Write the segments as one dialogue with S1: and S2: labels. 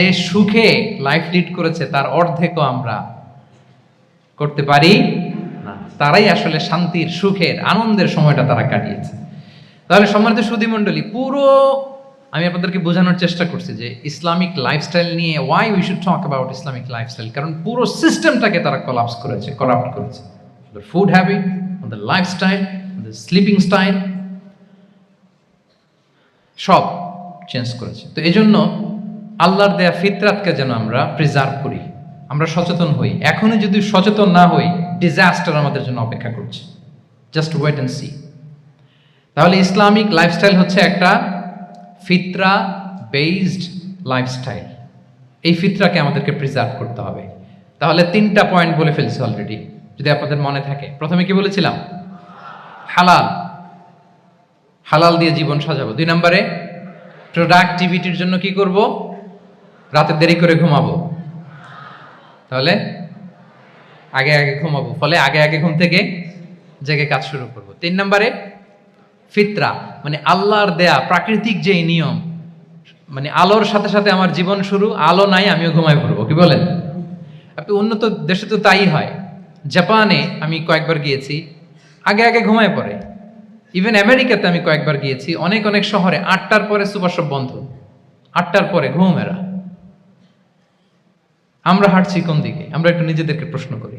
S1: যে সুখে life lead করেছে তার অর্ধেকও আমরা করতে পারি না। তারাই আসলে শান্তির, সুখের, আনন্দের সময়টা তারা কাটিয়েছে। তাহলে সম্মানিত সুধীমণ্ডলী, পুরো আমি আপনাদেরকে বোঝানোর চেষ্টা করছি যে ইসলামিক লাইফস্টাইল নিয়ে why we should talk about Islamic lifestyle, কারণ পুরো সিস্টেমটাকে তারা কলাপস করেছে, করাপ্ট করেছে। The food habit, the lifestyle, the sleeping style, সব চেঞ্জ করেছে। তো এই জন্য আল্লাহর দেয়া ফিতরাতকে যেন আমরা প্রিজার্ভ করি, আমরা সচেতন হই। এখনই যদি সচেতন না হই, ডিজাস্টার আমাদের জন্য অপেক্ষা করছে। Just wait and see. তাহলে ইসলামিক লাইফস্টাইল হচ্ছে একটা ফিতরা বেসড লাইফস্টাইল। এই ফিতরাকে আমাদেরকে প্রিজার্ভ করতে হবে। তাহলে 3টা পয়েন্ট বলে ফেলছি অলরেডি, যদি আপনাদের মনে থাকে। প্রথমে কি বলেছিলাম? হালাল, হালাল দিয়ে জীবন সাজাবো। 2 নম্বরে প্রোডাক্টিভিটির জন্য কি করব? রাতে দেরি করে ঘুমাবো। তাহলে আগে আগে ঘুমাবো, ফলে আগে আগে ঘুম থেকে জেগে কাজ শুরু করব। 3 নম্বরে ফিতরা, মানে আল্লাহর দেয়া প্রাকৃতিক যে নিয়ম, মানে আলোর সাথে সাথে আমার জীবন শুরু, আলো নাই আমিও ঘুমাই পড়বো। কি বলেন? আপনি উন্নত দেশে তো তাই হয়। জাপানে আমি কয়েকবার গিয়েছি, আগে আগে ঘুমায় পড়ে। ইভেন আমেরিকাতে আমি কয়েকবার গিয়েছি, অনেক অনেক শহরে 8টার পরে সুপার শপ বন্ধ, 8টার পরে ঘুম এরা। আমরা হাঁটছি কোন দিকে? আমরা একটু নিজেদেরকে প্রশ্ন করি।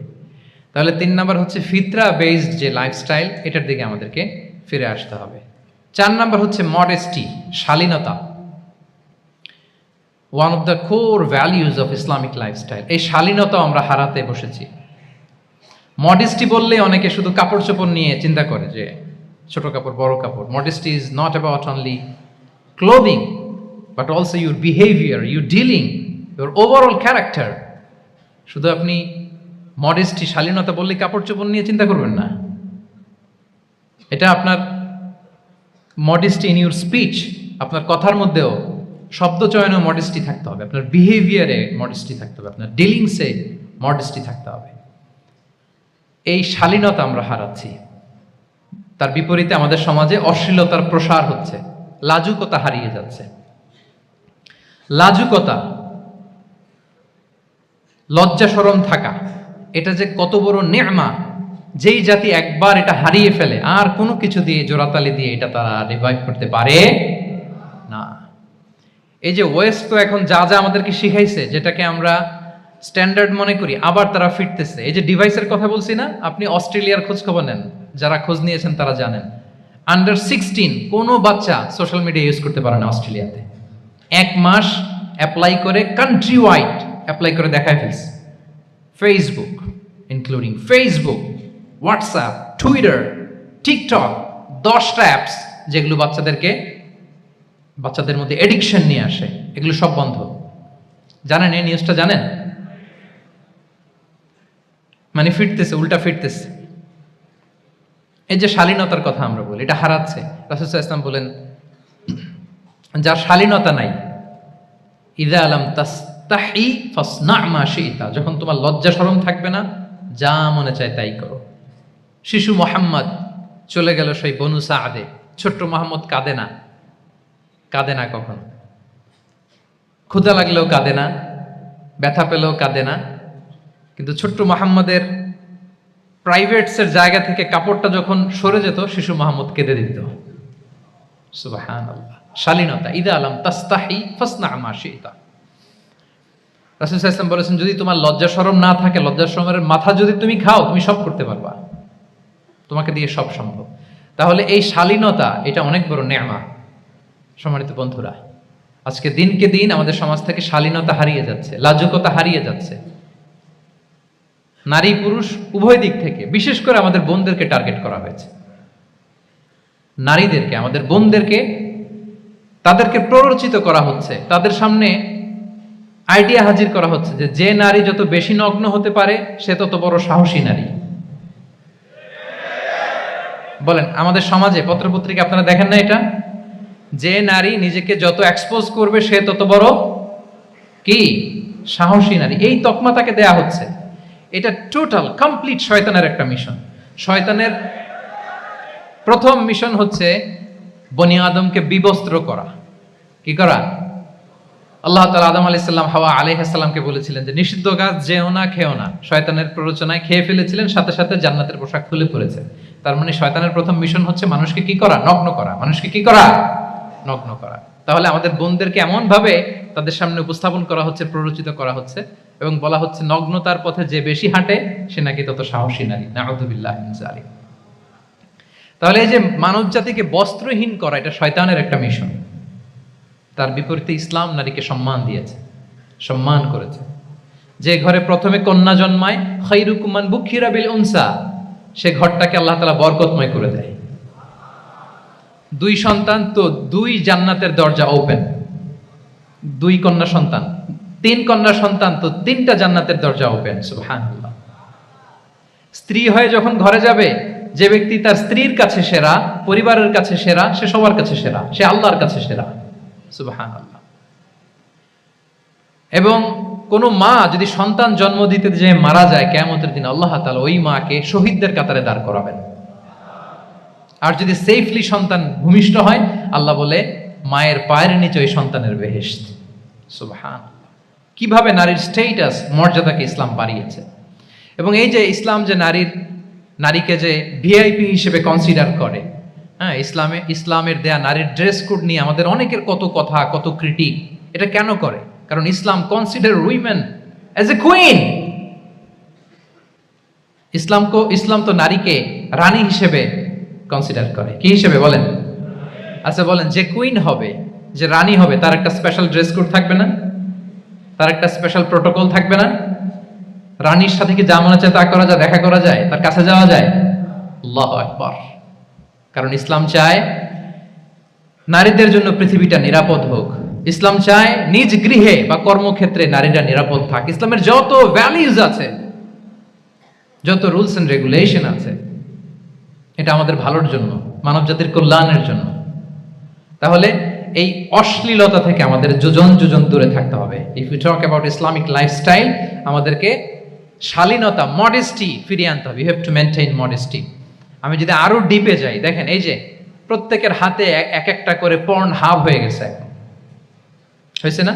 S1: তাহলে 3 নাম্বার হচ্ছে ফিতরা বেসড যে লাইফস্টাইল, এটার দিকে আমাদেরকে ফিরে আসতে হবে। 4 নাম্বার হচ্ছে মডেস্টি, শালীনতা। One of the core values of Islamic lifestyle. এই শালীনতা আমরা হারাতে বসেছি। মডেস্টি বললে অনেকে শুধু কাপড় চোপড় নিয়ে চিন্তা করে যে ছোট কাপড়, বড় কাপড়। Modesty is not about only clothing, but also your behaviour, your dealing, your overall character. শুধু আপনি মডেস্টি, শালীনতা বললে কাপড় চোপড় নিয়ে চিন্তা করবেন না। এটা আপনার মডেস্টি ইন ইউর স্পিচ, আপনার কথার মধ্যেও, শব্দ চয়নে মডেস্টি থাকতে হবে, আপনার বিহেভিয়ারে মডেস্টি থাকতে হবে, আপনার ডিলিংসে মডেস্টি থাকতে হবে। এই শালীনতা আমরা হারাচ্ছি। তার বিপরীতে আমাদের সমাজে অশ্লীলতার প্রসার হচ্ছে, লাজুকতা হারিয়ে যাচ্ছে। লাজুকতা, লজ্জা শরম থাকা, এটা যে কত বড় নেয়ামা। যেই জাতি একবার এটা হারিয়ে ফেলে, আর কোনো কিছু দিয়ে, জোড়াতালি দিয়ে এটা তারা রিভাইভ করতে পারে না। এই যে ওয়েস্ট তো এখন যা যা আমাদেরকে শিখাইছে, যেটাকে আমরা স্ট্যান্ডার্ড মনে করি, আবার তারা ফিরতেছে। এই যে ডিভাইসের কথা বলছি না, আপনি অস্ট্রেলিয়ার খোঁজ খবর নেন, যারা খোঁজ নিয়েছেন তারা জানেন আন্ডার 16 কোনো বাচ্চা সোশ্যাল মিডিয়া ইউজ করতে পারে না অস্ট্রেলিয়াতে। 1 মাস অ্যাপ্লাই করে, কান্ট্রি ওয়াইড অ্যাপ্লাই করে দেখায় ফেলছে। Facebook, including Facebook, WhatsApp, Twitter, TikTok, 10টা অ্যাপস যেগুলো বাচ্চাদের মধ্যে এডিকশন নিয়ে আসে, এগুলো সব বন্ধ। জানেন এই নিউজটা? জানেন? মানে ফিরতেছে, উল্টা ফিরতেছে। এই যে শালীনতার কথা আমরা বলি, এটা হারাচ্ছে। রাসূল সাল্লাল্লাহু আলাইহি ওয়াসাল্লাম বলেন, যার শালীনতা নাই, ইযা লাম তাসতাহি ফাসনা মা শি'তা, যখন তোমার লজ্জা শরম থাকবে না, যা মনে চায় তাই করো। শিশু মুহাম্মদ চলে গেল সেই বনু সাআদে। ছোট্ট মুহাম্মদ কাঁদে না, কাঁদে না কখনো। ক্ষুধা লাগলেও কাঁদে না, ব্যথা পেলেও কাঁদে না। কিন্তু ছোট্ট মুহাম্মদের প্রাইভেটসের জায়গা থেকে কাপড়টা যখন সরে যেত, শিশু মুহাম্মদ কেঁদে দিত। সুবহানাল্লাহ, শালীনতা। ইযা লাম তাসতাহি ফাসনা মা শি'তা। রাসূল সাল্লাল্লাহু আলাইহি ওয়াসাল্লাম বলেছেন, যদি তোমার লজ্জা শরম না থাকে, লজ্জা শরমের মাথা যদি তুমি খাও, তুমি সব করতে পারবা, তোমাকে দিয়ে সব সম্ভব। তাহলে এই শালীনতা, এটা অনেক বড় নেয়ামা। সম্মানিত বন্ধুরা, আজকে দিনকে দিন আমাদের সমাজ থেকে শালীনতা হারিয়ে যাচ্ছে, লাজুকতা হারিয়ে যাচ্ছে, নারী পুরুষ উভয় দিক থেকে। বিশেষ করে আমাদের বোনদেরকে টার্গেট করা হয়েছে। নারীদেরকে, আমাদের বোনদেরকে, তাদেরকে প্ররোচিত করা হচ্ছে, তাদের সামনে আইডিয়া হাজির করা হচ্ছে যে নারী যত বেশি নগ্ন হতে পারে, সে তত বড় সাহসী নারী। বলেন, আমাদের সমাজে পত্রপত্রিকা আপনারা দেখেন না এটা? যে নারী নিজেকে যত এক্সপোজ করবে, সে তত বড় কি সাহসী নারী। এই তকমা তাকে দেয়া হচ্ছে। এটা টোটাল কমপ্লিট শয়তানের একটা মিশন। শয়তানের প্রথম মিশন হচ্ছে বনি আদমকে বিবস্ত্র করা। কি করা? আল্লাহ তাআলা আদম আলাইহিস সালাম হাওয়া আলাইহিস সালামকে বলেছিলেন যে নিষিদ্ধ গাছ যেও না খেও না, শয়তানের প্ররোচনায় খেয়ে ফেলেছিলেন, সাথে সাথে জান্নাতের পোশাক খুলে পড়েছে। তার মানে শয়তানের প্রথম মিশন হচ্ছে মানুষকে কি করা? নগ্ন করা। মানুষকে কি করা? নগ্ন করা। তাহলে আমাদের বোনদেরকে এমন ভাবে তাদের সামনে উপস্থাপন করা হচ্ছে, প্ররোচিত করা হচ্ছে এবং বলা হচ্ছে নগ্নতার পথে যে বেশি হাঁটে সে নাকি তত সাহসী নারী। নাউযুবিল্লাহি মিন যালিক। তাহলে এই যে মানব জাতিকে বস্ত্রহীন করা, এটা শয়তানের একটা মিশন। তার বিপরীতে ইসলাম নারীকে সম্মান দিয়েছে, সম্মান করেছে। যে ঘরে প্রথমে কন্যা জন্মায়, খায়রুকুম মান বুখিরা বিল উনসা, সে ঘরটাকে আল্লাহ তাআলা বরকতময় করে দেয়। 2 সন্তান তো 2 জান্নাতের দরজা ওপেন। 2 কন্যা সন্তান, 3 কন্যা সন্তান তো 3টা জান্নাতের দরজা ওপেন। সুবহানাল্লাহ। স্ত্রী হয়ে যখন ঘরে যাবে, যে ব্যক্তি তার স্ত্রীর কাছে সেরা, পরিবারের কাছে সেরা, সে সবার কাছে সেরা, সে আল্লাহর কাছে সেরা। সুবহানাল্লাহ। এবং কোন মা যদি সন্তান জন্ম দিতে যে মারা যায়, কিয়ামতের দিন আল্লাহ তাআলা ওই মাকে শহীদদের কাতারে দাঁড় করাবেন। আর যদি সেফলি সন্তান ভূমিষ্ঠ হয়, আল্লাহ বলে মায়ের পায়ের নিচে ওই সন্তানের বেহেশত। সুবহানাল্লাহ। কিভাবে নারীর স্ট্যাটাস, মর্যাদাকে ইসলাম বাড়িয়েছে। এবং এই যে ইসলাম যে নারীকে যে ভিআইপি হিসেবে কনসিডার করে, হ্যাঁ, ইসলামের দেয়া নারীর ড্রেস কোড নিয়ে আমাদের অনেকের কত কথা, কত ক্রিটিক। এটা কেন করে? কারণ Islam consider women as a queen. Islam তো নারীকে রানী হিসেবে কনসিডার করে। কি হিসেবে বলেন? আচ্ছা বলেন, যে কুইন হবে, যে রানী হবে, তার একটা স্পেশাল ড্রেস কোড থাকবে না? তার একটা স্পেশাল প্রোটোকল থাকবে না? রানীর সাথে কি যা মনে চায় তা করা যায়, দেখা করা যায়, তার কাছে যাওয়া যায়? আল্লাহু আকবার। কারণ ইসলাম চায় নারীদের জন্য পৃথিবীটা নিরাপদ হোক। ইসলাম চায় নিজ গৃহে বা কর্মক্ষেত্রে নারীরা নিরাপদ থাক। ইসলামের যত ভ্যালিউজ আছে, যত রুলস এন্ড রেগুলেশন আছে, এটা আমাদের ভালোর জন্য, মানব জাতির কল্যাণের জন্য। তাহলে এই অশ্লীলতা থেকে আমাদের যোজন যোজন দূরে থাকতে হবে। If you talk about Islamic lifestyle, আমাদেরকে শালীনতা, মডেস্টি ফিরিয়ে আনতে হবে। You have to maintain modesty. আমি যদি আরো ডিপে যাই, দেখেন এই যে প্রত্যেকের হাতে এক একটা করে পর্ন হাব হয়ে গেছে এখন, হয়েছে না?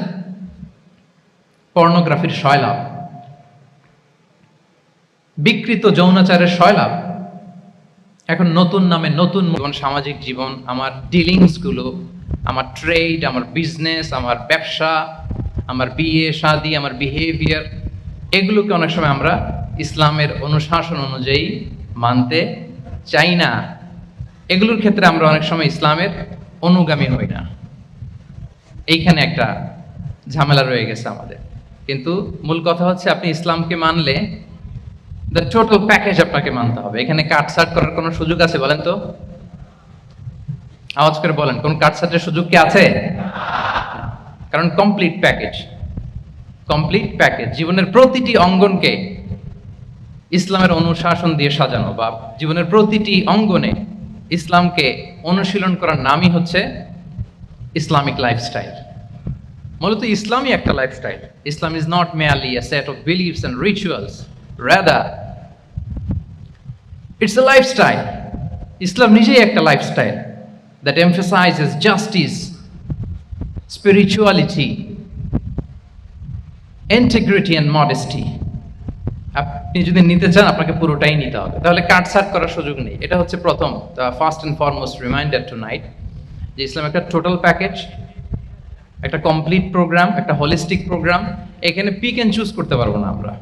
S1: পর্নোগ্রাফির সয়লাভ, বিকৃত যৌনাচারের সয়লাভ। এখন নতুন নামে নতুন সামাজিক জীবন, আমার ডিলিংস গুলো, আমার ট্রেড, আমার বিজনেস, আমার ব্যবসা, আমার বিয়ে শাদী, আমার বিহেভিয়ার, এগুলোকে অনেক সময় আমরা ইসলামের অনুশাসন অনুযায়ী মানতে চাই না। এগুলোর ক্ষেত্রে আমরা অনেক সময় ইসলামের অনুগামী হই না। এইখানে একটা ঝামেলা রয়ে গেছে আমাদের। কিন্তু মূল কথা হচ্ছে, আপনি ইসলামকে মানলে দ্য টোটাল প্যাকেজ আপনাকে মানতে হবে। এখানে কাটছাট করার কোনো সুযোগ আছে বলেন তো? আওয়াজ করে বলেন, কোন কাটছাটের সুযোগ কি আছে? কারণ কমপ্লিট প্যাকেজ, কমপ্লিট প্যাকেজ। জীবনের প্রতিটি অঙ্গনকে ইসলামের অনুশাসন দিয়ে সাজানো, বা জীবনের প্রতিটি অঙ্গনে ইসলামকে অনুশীলন করার নামই হচ্ছে ইসলামিক লাইফস্টাইল। মূলত ইসলামই একটা lifestyle. Islam is not merely a set of beliefs and rituals, rather it's a lifestyle. ইসলাম নিজেই একটা lifestyle that emphasizes justice, spirituality, integrity and modesty. আপনি যদি নিতে চান, আপনাকে পুরোটাই নিতে হবে, তাহলে কাটছাট করার সুযোগ নেই। এটা হচ্ছে প্রথম, first and foremost reminder tonight, যে ইসলাম একটা টোটাল প্যাকেজ, একটা কমপ্লিট প্রোগ্রাম, একটা হোলিস্টিক প্রোগ্রাম। এখানে পিক এন্ড চুজ করতে পারবো না আমরা।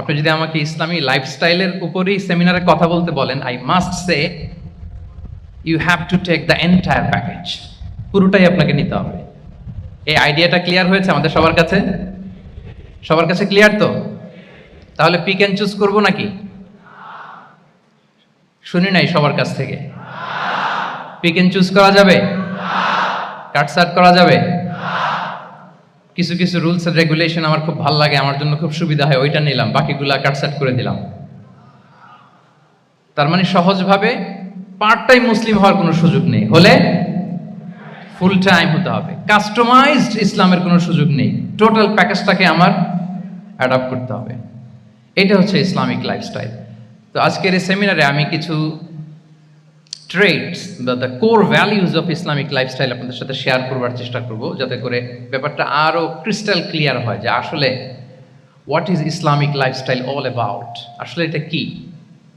S1: আপনি যদি আমাকে ইসলামী লাইফস্টাইলের উপরেই সেমিনারে কথা বলতে বলেন, I must say you have to take the entire package. পুরোটাই আপনাকে নিতে হবে। এই আইডিয়াটা ক্লিয়ার হয়েছে আমাদের সবার কাছে? সবার কাছে ক্লিয়ার তো? তাহলে পিক এন্ড চুজ করবো নাকি? শুনি নাই সবার কাছ থেকে। পিক এন্ড চুজ করা যাবে? কাটছাট করা যাবে? কিছু কিছু রুলস এন্ড রেগুলেশন আমার খুব ভালো লাগে, আমার জন্য খুব সুবিধা হয়, ওইটা নিলাম, বাকিগুলা কাটছাট করে দিলাম। তার মানে সহজভাবে পার্ট টাইম মুসলিম হওয়ার কোনো সুযোগ নেই, হলে ফুল টাইম হতে হবে। কাস্টমাইজড ইসলামের কোনো সুযোগ নেই, টোটাল প্যাকেজটাকে আমার অ্যাডাপ্ট করতে হবে। এটা হচ্ছে ইসলামিক লাইফস্টাইল। তো আজকের এই সেমিনারে আমি কিছু ট্রেটস বা the core values of Islamic lifestyle আপনাদের সাথে শেয়ার করবার চেষ্টা করব, যাতে করে ব্যাপারটা আরও ক্রিস্টাল ক্লিয়ার হয় যে আসলে what is Islamic lifestyle all about. আসলে এটা কি,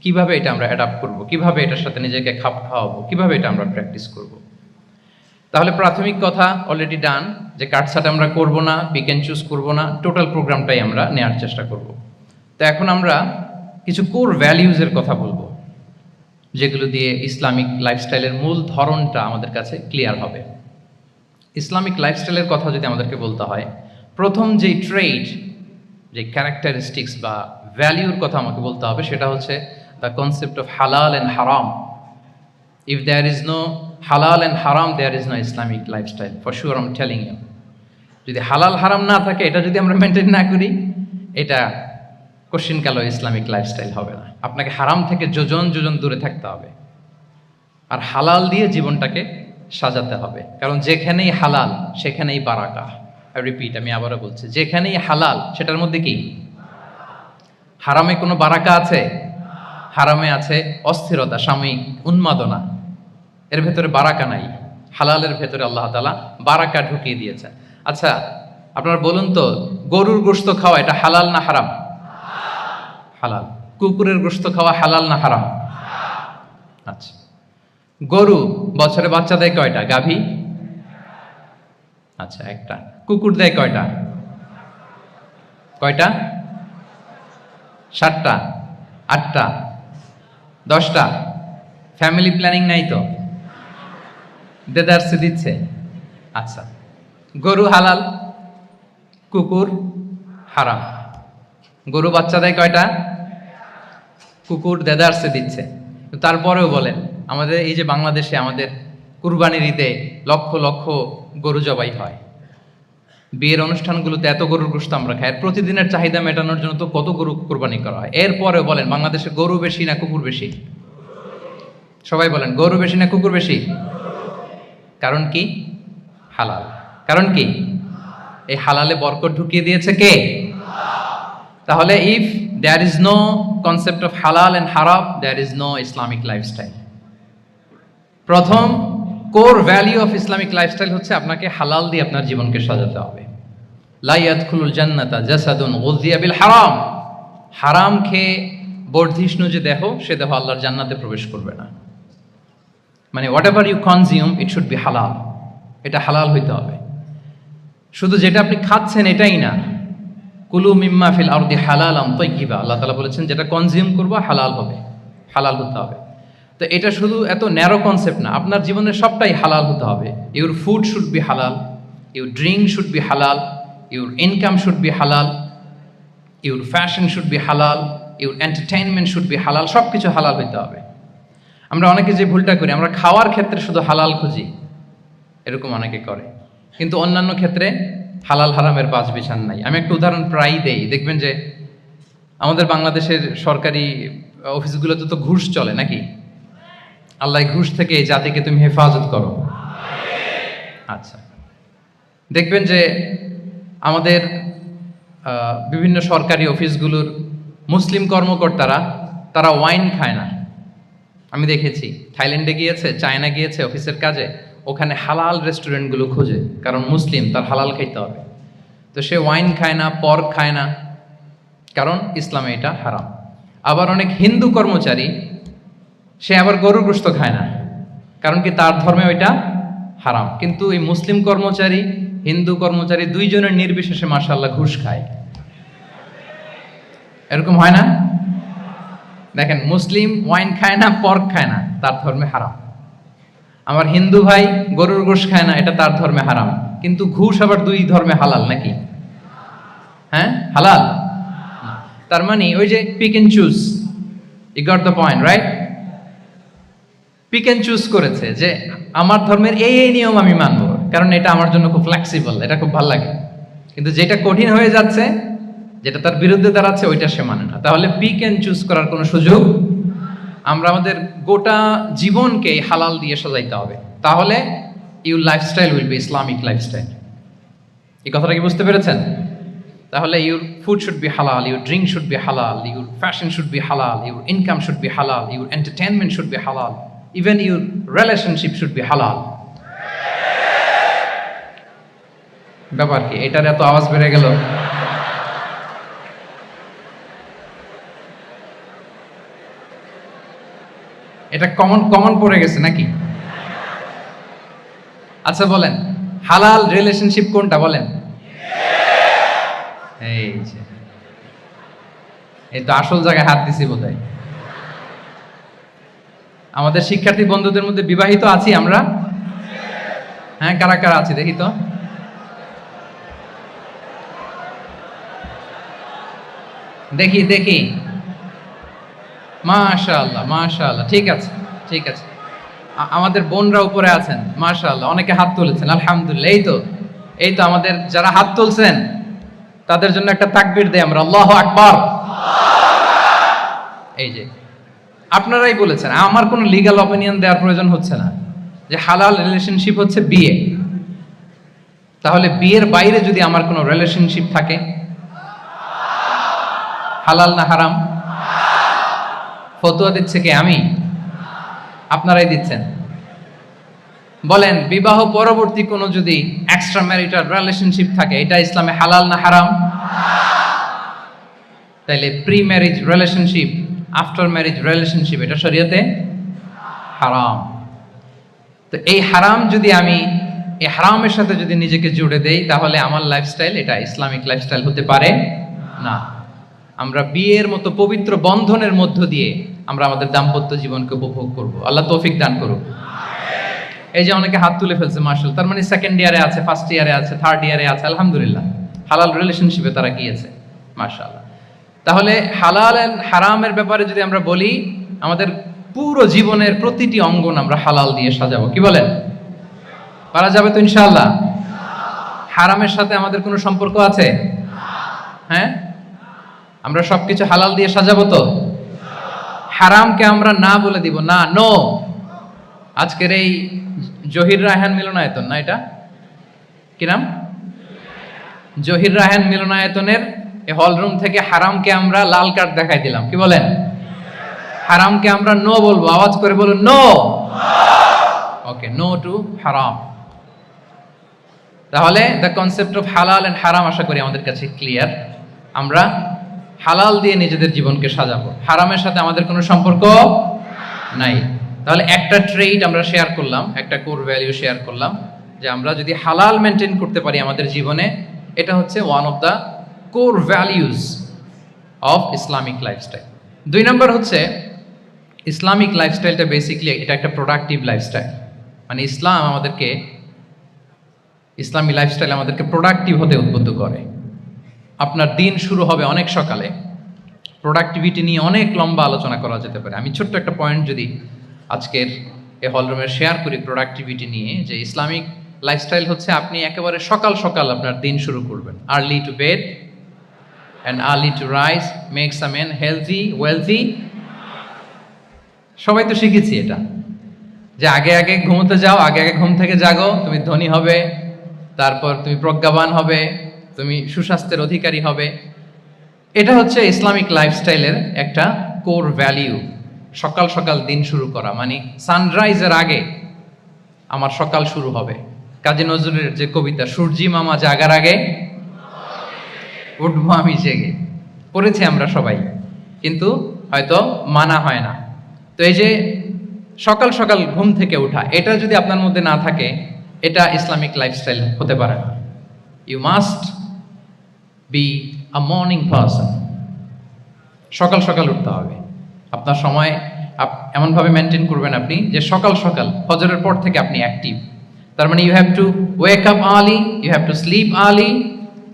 S1: কিভাবে এটা আমরা অ্যাডাপ্ট করব, কিভাবে এটার সাথে নিজেকে খাপ খাওয়াবো, কিভাবে এটা আমরা প্র্যাকটিস করব। তাহলে প্রাথমিক কথা অলরেডি ডান, যে কাটছাট আমরা করব না, পিক অ্যান্ড চুজ করবো না, টোটাল প্রোগ্রামটাই আমরা নেওয়ার চেষ্টা করব। তো এখন আমরা কিছু কোর ভ্যালিউজের কথা বলবো, যেগুলো দিয়ে ইসলামিক লাইফস্টাইলের মূল ধরনটা আমাদের কাছে ক্লিয়ার হবে। ইসলামিক লাইফস্টাইলের কথা যদি আমাদেরকে বলতে হয়, প্রথম যেই ট্রেড, যে ক্যারেক্টারিস্টিক্স বা ভ্যালিউর কথা আমাকে বলতে হবে, সেটা হচ্ছে the concept of halal and haram. If there is no halal and haram, there is no Islamic lifestyle, for sure I am telling you. যদি হালাল হারাম না থাকে, এটা যদি আমরা মেনটেন না করি, এটা কোশ্চিন কালো ইসলামিক লাইফস্টাইল হবে না। আপনাকে হারাম থেকে যোজন যোজন দূরে থাকতে হবে, আর হালাল দিয়ে জীবনটাকে সাজাতে হবে। কারণ যেখানেই হালাল সেখানেই বারাকা। রিপিট, আমি আবারও বলছি, যেখানেই হালাল সেটার মধ্যে কি? হারামে কোনো বারাকা আছে? হারামে আছে অস্থিরতা, সাময়িক উন্মাদনা, এর ভেতরে বারাকা নাই। হালালের ভেতরে আল্লাহ তাআলা বারাকা ঢুকিয়ে দিয়েছে। আচ্ছা, আপনারা বলুন তো, গরুর গোশত খাওয়া এটা হালাল না হারাম? হালাল। কুকুরের গোশত খাওয়া হালাল না হারাম? আচ্ছা, গরু বছরে বাচ্চা দেয় কয়টা? গাভী? আচ্ছা, একটা। কুকুর দেয় কয়টা? কয়টা? 7টা, 8টা, 10টা? ফ্যামিলি প্ল্যানিং নাই তো? দেদারসে দিচ্ছে। আচ্ছা, গরু হালাল, কুকুর হারাম। গরু বাচ্চা দেয় কয়টা? কুকুর দেদারসে দিচ্ছে। তারপরেও বলেন, আমাদের এই যে বাংলাদেশে আমাদের কুরবানির ঈদে লক্ষ লক্ষ গরু জবাই হয়, বিয়ের অনুষ্ঠানগুলোতে এত গরুর গোশত আমরা খাই, প্রতিদিনের চাহিদা মেটানোর জন্য তো কত গরু কুরবানি করা হয়। এরপরেও বলেন, বাংলাদেশে গরু বেশি না কুকুর বেশি? সবাই বলেন, গরু বেশি না কুকুর বেশি? কারণ কি? হালাল। কারণ কি? এই হালালে বরকত ঢুকিয়ে দিয়েছে কে? তাহলে if there is no concept of halal and haram, there is no Islamic lifestyle. প্রথম core value of Islamic lifestyle হচ্ছে আপনাকে হালাল দিয়ে আপনার জীবনকে সাজাতে হবে। লা ইয়াদখুলুল জান্নাতা জাসাদুন গুযিয়া বিল হারাম। হারাম খেয়ে বর্ধিষ্ণু যে দেহ, সে দেহ আল্লাহর জান্নাতে প্রবেশ করবে না। মানে whatever you consume, it should be halal. এটা হালাল হইতে হবে। শুধু যেটা আপনি খাচ্ছেন এটাই না, কুলু মিম্মা ফিল আরদি হালালাম তাইয়্যিবা, আল্লাহ তাআলা বলেছেন যেটা কনজিউম করবো হালাল হবে, হালাল হতে হবে। তো এটা শুধু এত ন্যারো কনসেপ্ট না, আপনার জীবনের সবটাই হালাল হতে হবে। ইউর ফুড শুড বি হালাল, ইউর ড্রিঙ্ক শুড বি হালাল, ইউর ইনকাম শুড বি হালাল, ইউর ফ্যাশন শুড বি হালাল, ইউর এন্টারটেইনমেন্ট শুড বি হালাল। সব কিছু হালাল হইতে হবে। আমরা অনেকে যে ভুলটা করি, আমরা খাওয়ার ক্ষেত্রে শুধু হালাল খুঁজি, এরকম অনেকে করে, কিন্তু অন্যান্য ক্ষেত্রে হালাল হারামের বাছ বিছান নাই। আমি একটা উদাহরণ প্রায়ই দেই, দেখবেন যে আমাদের বাংলাদেশের সরকারি অফিসগুলোতে তো ঘুষ চলে নাকি? আল্লাহ ঘুষ থেকে এই জাতিকে তুমি হেফাজত করো। আচ্ছা, দেখবেন যে আমাদের বিভিন্ন সরকারি অফিসগুলোর মুসলিম কর্মকর্তারা, তারা ওয়াইন খায় না। আমি দেখেছি, থাইল্যান্ডে গিয়েছে, চায়না গিয়েছে অফিসের কাজে, ওখানে হালাল রেস্টুরেন্টগুলো খোঁজে, কারণ মুসলিম, তার হালাল খাইতে হবে। তো সে ওয়াইন খায় না, পর্ক খায় না, কারণ ইসলামে এটা হারাম। আবার অনেক হিন্দু কর্মচারী, সে আবার গরুর গোশত খায় না, কারণ কি তার ধর্মে ওইটা হারাম। কিন্তু এই মুসলিম কর্মচারী, হিন্দু কর্মচারী দুইজনের নির্বিশেষে মাশাআল্লাহ ঘুষ খায়। এরকম হয় না? দেখেন, মুসলিম ওয়াইন খায় না, পর্ক খায় না, তার ধর্মে হারাম। আমার হিন্দু ভাই গরুর গোশ খায় না, এটা তার ধর্মে হারাম। কিন্তু ঘুষ আবার দুই ধর্মে হালাল নাকি? হ্যাঁ, হালাল। তার মানে ওই যে pick and choose, you got the point, right? Pick and choose করেছে যে আমার ধর্মের এই এই নিয়ম আমি মানব, কারণ এটা আমার জন্য খুব ফ্লেক্সিবল, এটা খুব ভালো লাগে। কিন্তু যেটা কঠিন হয়ে যাচ্ছে, যেটা তার বিরুদ্ধে দাঁড়াচ্ছে, ওইটা সে মানে না। তাহলে পিক এন্ড চুজ করার কোনো সুযোগ। আমরা আমাদের গোটা জীবনকে হালাল দিয়ে সাজাইতে হবে, তাহলে your lifestyle will be Islamic lifestyle. এই কথাটা কি বুঝতে পেরেছেন? তাহলে ইউর ফুড শুড বি হালাল, ইউর ড্রিঙ্ক শুড বি হালাল, ইউর ফ্যাশন শুড বি হালাল, ইউর ইনকাম শুড বি হালাল, ইউর এন্টারটেনমেন্ট শুড বি হালাল, even your relationship should be হালাল। ব্যাপার কি, এটার এত আওয়াজ বেড়ে গেল? এটা কমন কমন পড়ে গেছে নাকি? আচ্ছা বলেন, হালাল রিলেশনশিপ কোনটা বলেন? এই যে, এই তো আসল জায়গায় হাত দিছি বোধহয়। আমাদের শিক্ষার্থী বন্ধুদের মধ্যে বিবাহিত আছি আমরা? হ্যাঁ, কারা কারা আছি দেখি তো। দেখি দেখি, মাশাআল্লাহ মাশাআল্লাহ, ঠিক আছে ঠিক আছে। আমাদের বোনরা উপরে আছেন, মাশাআল্লাহ, অনেকে হাত তুলেছেন, আলহামদুলিল্লাহ। এই তো আমাদের যারা হাত তুলছেন তাদের জন্য একটা তাকবীর দেই আমরা, আল্লাহু আকবার। এই যে আপনারাই বলেছেন, আমার কোনো লিগ্যাল অপিনিয়ন দেওয়ার প্রয়োজন হচ্ছে না, যে হালাল রিলেশনশিপ হচ্ছে বিয়ে। তাহলে বিয়ের বাইরে যদি আমার কোনো রিলেশনশিপ থাকে, হালাল না হারাম? ফতোয়া দিচ্ছে কে? আমি? আপনারাই দিচ্ছেন। বলেন, বিবাহ পরবর্তী কোনো যদি এক্সট্রা ম্যারিটাল রিলেশনশিপ থাকে, এটা ইসলামে হালাল না হারাম? তাইলে pre marriage relationship, after marriage relationship, এটা শরীয়তে হারাম। তো এই হারাম যদি আমি এই হারামের সাথে যদি নিজেকে জুড়ে দেই, তাহলে আমার লাইফস্টাইল এটা ইসলামিক লাইফস্টাইল হতে পারে না। আমরা বিয়ের মতো পবিত্র বন্ধনের মধ্য দিয়ে আমরা আমাদের দাম্পত্য জীবনকে উপভোগ করব। আল্লাহ তৌফিক দান করুক। এই যে অনেকে হাত তুলে ফেলছে, মাশাআল্লাহ, তার মানে সেকেন্ড ইয়ারে আছে, ফার্স্ট ইয়ারে আছে, থার্ড ইয়ারে আছে, আলহামদুলিল্লাহ, হালাল রিলেশনশিপে তারা গিয়েছে, মাশাআল্লাহ। তাহলে হালাল এন্ড হারামের ব্যাপারে যদি আমরা বলি, আমাদের পুরো জীবনের প্রতিটি অঙ্গন আমরা হালাল দিয়ে সাজাবো। কি বলেন? পারা যাবে তো ইনশাআল্লাহ? হারামের সাথে আমাদের কোনো সম্পর্ক আছে? হ্যাঁ, আমরা সবকিছু হালাল দিয়ে সাজাবো তো? হারামকে আমরা না বলে দিব, না, নো। আজকের এই জহির রায়হান মিলনায়তন, না এটা কি নাম, জহির রায়হান মিলনায়তনের এই হলরুম থেকে হারামকে আমরা লাল কার্ড দেখাই দিলাম। কি বলেন? হারামকে আমরা নো বলবো, আওয়াজ করে বলুন, নো। ওকে, নো টু হারাম। তাহলে the concept of halal and হারাম আশা করি আমাদের কাছে ক্লিয়ার। আমরা হালাল দিয়ে নিজেদের জীবনকে সাজাবো, হারামের সাথে আমাদের কোনো সম্পর্ক নাই। তাহলে একটা ট্রেড আমরা শেয়ার করলাম, একটা কোর ভ্যালু শেয়ার করলাম, যে আমরা যদি হালাল মেনটেন করতে পারি আমাদের জীবনে, এটা হচ্ছে one of the core values of Islamic lifestyle. 2 নম্বর হচ্ছে, ইসলামিক লাইফস্টাইলটা বেসিক্যালি এটা একটা প্রোডাক্টিভ লাইফস্টাইল। মানে ইসলামী লাইফস্টাইল আমাদেরকে প্রোডাক্টিভ হতে উদ্বুদ্ধ করে। আপনার দিন শুরু হবে অনেক সকালে, প্রোডাক্টিভিটি নিয়ে অনেক লম্বা আলোচনা করা যেতে পারে। আমি ছোট্ট একটা পয়েন্ট যদি আজকের এই হলরুমে শেয়ার করি প্রোডাক্টিভিটি নিয়ে, যে ইসলামিক লাইফস্টাইল হচ্ছে আপনি একেবারে সকাল সকাল আপনার দিন শুরু করবেন। Early to bed and early to rise makes a man healthy wealthy. সবাই তো শিখেছি এটা, যে আগে আগে ঘুমোতে যাও, আগে আগে ঘুম থেকে জাগো, তুমি ধনী হবে, তারপর তুমি প্রজ্ঞাবান হবে, তুমি সুস্বাস্থ্যের অধিকারী হবে। এটা হচ্ছে ইসলামিক লাইফস্টাইলের একটা কোর ভ্যালিউ। সকাল সকাল দিন শুরু করা, মানে সানরাইজের আগে আমার সকাল শুরু হবে। কাজী নজরুলের যে কবিতা, সূর্যি মামা জাগার আগে উঠবো আমি জেগে, পড়েছি আমরা সবাই, কিন্তু হয়তো মানা হয় না। তো এই যে সকাল সকাল ঘুম থেকে ওঠা, এটা যদি আপনার মধ্যে না থাকে, এটা ইসলামিক লাইফস্টাইল হতে পারে না। You must be a morning person. সকাল সকাল উঠতে হবে। আপনার সময় এমনভাবে মেনটেন করবেন আপনি, যে সকাল সকাল ফজরের পর থেকে আপনি অ্যাক্টিভ। তার মানে you have to wake up early, you have to sleep early.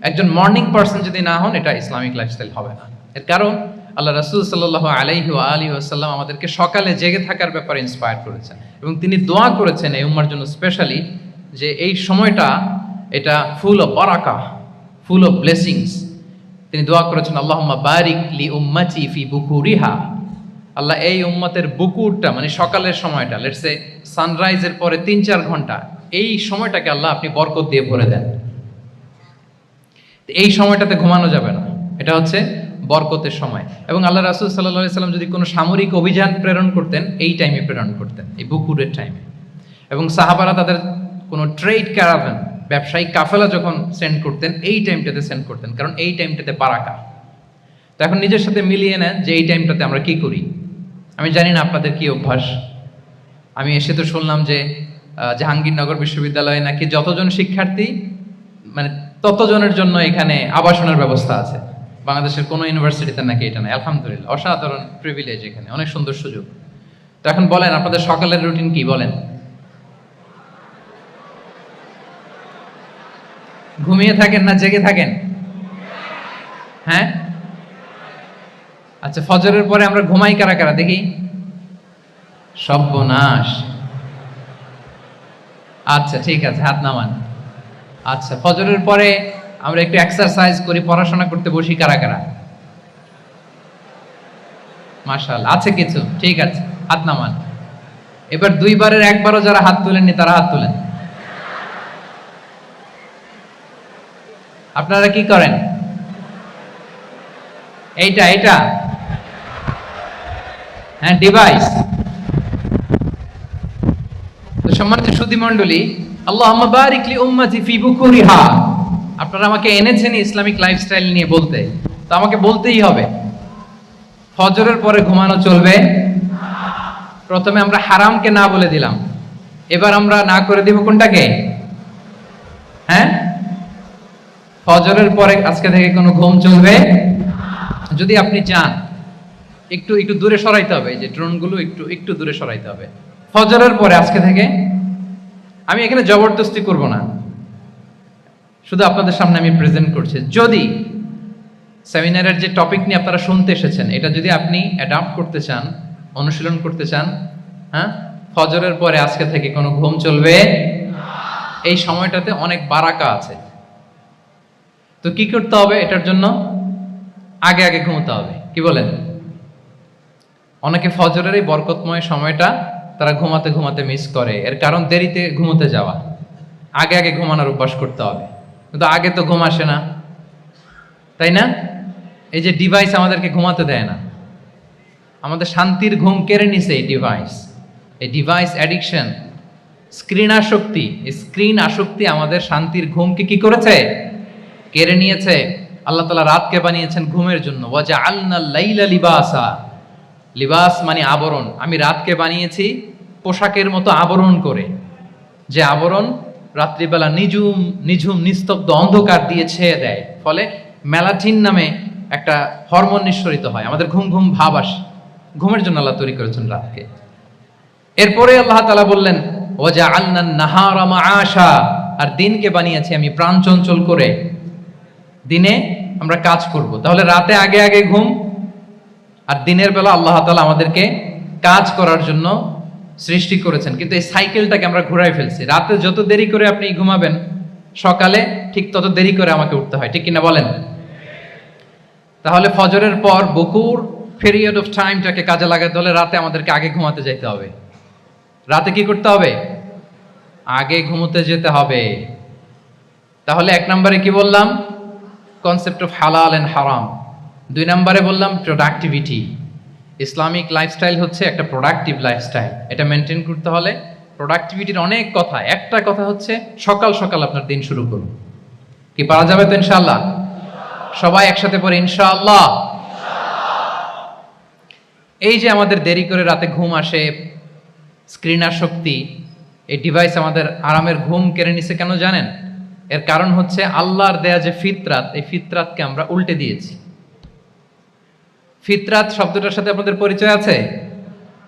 S1: একজন মর্নিং পারসন যদি না হন, এটা ইসলামিক লাইফস্টাইল হবে না। এর কারণ আল্লাহ রাসূল সাল্লাল্লাহু আলাইহি ওয়া আলিহি ওয়াসাল্লাম আমাদেরকে সকালে জেগে থাকার ব্যাপারে ইন্সপায়ার করেছেন, এবং তিনি দোয়া করেছেন এই উম্মার জন্য স্পেশালি, যে এই সময়টা এটা ফুল অফ বারাকা, ফুল অফ ব্লেসিংস। তিনি দোয়া করেছেন, আল্লাহুম্মা বারিক লি উম্মতি ফি বুকুরিহা। আল্লাহ এই উম্মতের বুকুরটা, মানে সকালের সময়টা, লেটস সে সানরাইজের পরে 3-4 ঘন্টা, এই সময়টাকে আল্লাহ আপনি বরকত দিয়ে ভরে দেন। এই সময়টাতে ঘুমানো যাবে না। এটা হচ্ছে বরকতের সময়। এবং আল্লাহ রাসূল সাল্লাল্লাহু আলাইহি সাল্লাম যদি কোনো সামরিক অভিযান প্রেরণ করতেন, এই টাইমে প্রেরণ করতেন, এই বুকুরের টাইমে। এবং সাহাবারা তাদের কোনো ট্রেড ক্যারাভান, ব্যবসায়িক কাফেলা যখন সেন্ড করতেন, এই টাইমটাতে সেন্ড করতেন, কারণ এই টাইমটাতে বারাকা। তো এখন নিজের সাথে মিলিয়ে নেন যে এই টাইমটাতে আমরা কি করি। আমি জানি না আপনাদের কি অভ্যাস। আমি এসে তো শুনলাম যে জাহাঙ্গীরনগর বিশ্ববিদ্যালয়ে নাকি যতজন শিক্ষার্থী, মানে ততজনের জন্য এখানে আবাসনের ব্যবস্থা আছে। বাংলাদেশের কোনো ইউনিভার্সিটিতে নাকি এটা নাই। আলহামদুলিল্লাহ, অসাধারণ প্রিভিলেজ, এখানে অনেক সুন্দর সুযোগ। তো এখন বলেন, আপনাদের সকালের রুটিন কি বলেন? ঘুমিয়ে থাকেন না জেগে থাকেন? হ্যাঁ, আচ্ছা, ফজরের পরে আমরা ঘুমাই কারা কারা দেখি? সর্বনাশ। আচ্ছা ঠিক আছে, হাত নামান। আচ্ছা, ফজরের পরে আমরা একটু এক্সারসাইজ করি, পড়াশোনা করতে বসি কারা কারা? মাশাআল্লাহ, আছে কিছু, ঠিক আছে, হাত নামান। এবার দুইবারের একবারও যারা হাত তুলেননি তারা হাত তুলেন। আপনারা কি করেন? এইটা এইটা হ্যাঁ, ডিভাইস। তো সম্মানিত সুধী মণ্ডলী, আল্লাহুম্মা বারিক লি উম্মতি ফি বুকুরিহা। আপনারা আমাকে এনেছেন ইসলামিক লাইফস্টাইল নিয়ে বলতে, তো আমাকে বলতেই হবে ফজরের পরে ঘুমানো চলবে। প্রথমে আমরা হারামকে না বলে দিলাম, এবার আমরা না করে দিব কোনটাকে? হ্যাঁ, ফজরের পরে আজকে থেকে কোনো ঘুম চলবে। যদি আপনি চান একটু একটু দূরে সরাইতে হবে, এই যে ড্রোনগুলো একটু একটু দূরে সরাইতে হবে। ফজরের পরে আজকে থেকে আমি এখানে জবরদস্তি করব না, শুধু আপনাদের সামনে আমি প্রেজেন্ট করছি। যদি সেমিনারের যে টপিক নিয়ে আপনারা শুনতে এসেছেন, এটা যদি আপনি অ্যাডাপ্ট করতে চান, অনুশীলন করতে চান, হ্যাঁ, ফজরের পরে আজকে থেকে কোনো ঘুম চলবে। এই সময়টাতে অনেক বারাকা আছে। তো কি করতে হবে? এটার জন্য আগে আগে ঘুমোতে হবে। কি বলেন? অনেকে ফজরের এই বরকতময় সময়টা তারা ঘুমাতে ঘুমাতে মিস করে। এর কারণ দেরিতে ঘুমোতে যাওয়া। আগে আগে ঘুমানোর অভ্যাস করতে হবে। কিন্তু আগে তো ঘুম আসে না, তাই না? এই যে ডিভাইস আমাদেরকে ঘুমাতে দেয় না, আমাদের শান্তির ঘুম কেড়ে নিছে এই ডিভাইস। এই ডিভাইস অ্যাডিকশন, স্ক্রিন আসক্তি, এই স্ক্রিন আসক্তি আমাদের শান্তির ঘুমকে কি করেছে? কেড়ে নিয়েছে। আল্লাহ তাআলা রাতকে বানিয়েছেন ঘুমের জন্য। ওয়াজআলনাল লাইলা লিবাসা। লিবাস মানে আবরণ। আমি রাতকে বানিয়েছি পোশাকের মতো আবরণ করে, যে আবরণ রাত্রিবেলা নিঝুম নিঝুম নিস্তব্ধ অন্ধকার দিয়ে ছেয়ে দেয়। ফলে মেলাটিন নামে একটা হরমোন নিঃসরিত হয়, আমাদের ঘুম ঘুম ভাব আসে। ঘুমের জন্য আল্লাহ তৈরি করেছেন রাতকে। এরপরে আল্লাহ তাআলা বললেন ওয়াজআলনান নাহারা মাআশা, আর দিনকে বানিয়েছি আমি প্রাণ চঞ্চল করে, দিনে আমরা কাজ করব। তাহলে রাতে আগে আগে ঘুম, আর দিনের বেলা আল্লাহ তাআলা আমাদেরকে কাজ করার জন্য সৃষ্টি করেছেন। কিন্তু এই সাইকেলটাকে আমরা ঘুরাই ফেলছি। রাতে যত দেরি করে আপনি ঘুমাবেন, সকালে ঠিক তত দেরি করে আমাকে উঠতে হয়, ঠিক কিনা বলেন? তাহলে ফজরের পর বকুর পিরিয়ড অফ টাইমটাকে কাজে লাগাতে হলে রাতে আমাদেরকে আগে ঘুমাতে যেতে হবে। রাতে কি করতে হবে? আগে ঘুমোতে যেতে হবে। তাহলে এক নম্বরে কি বললাম? কনসেপ্ট অফ হালাল এন্ড হারাম। দুই নম্বরে বললাম প্রোডাক্টিভিটি। ইসলামিক লাইফস্টাইল হচ্ছে একটা প্রোডাক্টিভ লাইফস্টাইল। এটা মেনটেন করতে হলে প্রোডাক্টিভিটির অনেক কথা। একটা কথা হচ্ছে সকাল সকাল আপনার দিন শুরু করুন। কি পারা যাবে তো ইনশাআল্লাহ? সবাই একসাথে পড়ে ইনশাআল্লাহ। এই যে আমাদের দেরি করে রাতে ঘুম আসে, স্ক্রিন আসক্তি, এই ডিভাইস আমাদের আরামের ঘুম কেড়ে নিছে কেন জানেন? এর কারণ হচ্ছে আল্লাহর দেয়া যে ফিতরাত, এই ফিতরাতকে আমরা উল্টে দিয়েছি। ফিতরাত শব্দটার সাথে আপনাদের পরিচয় আছে?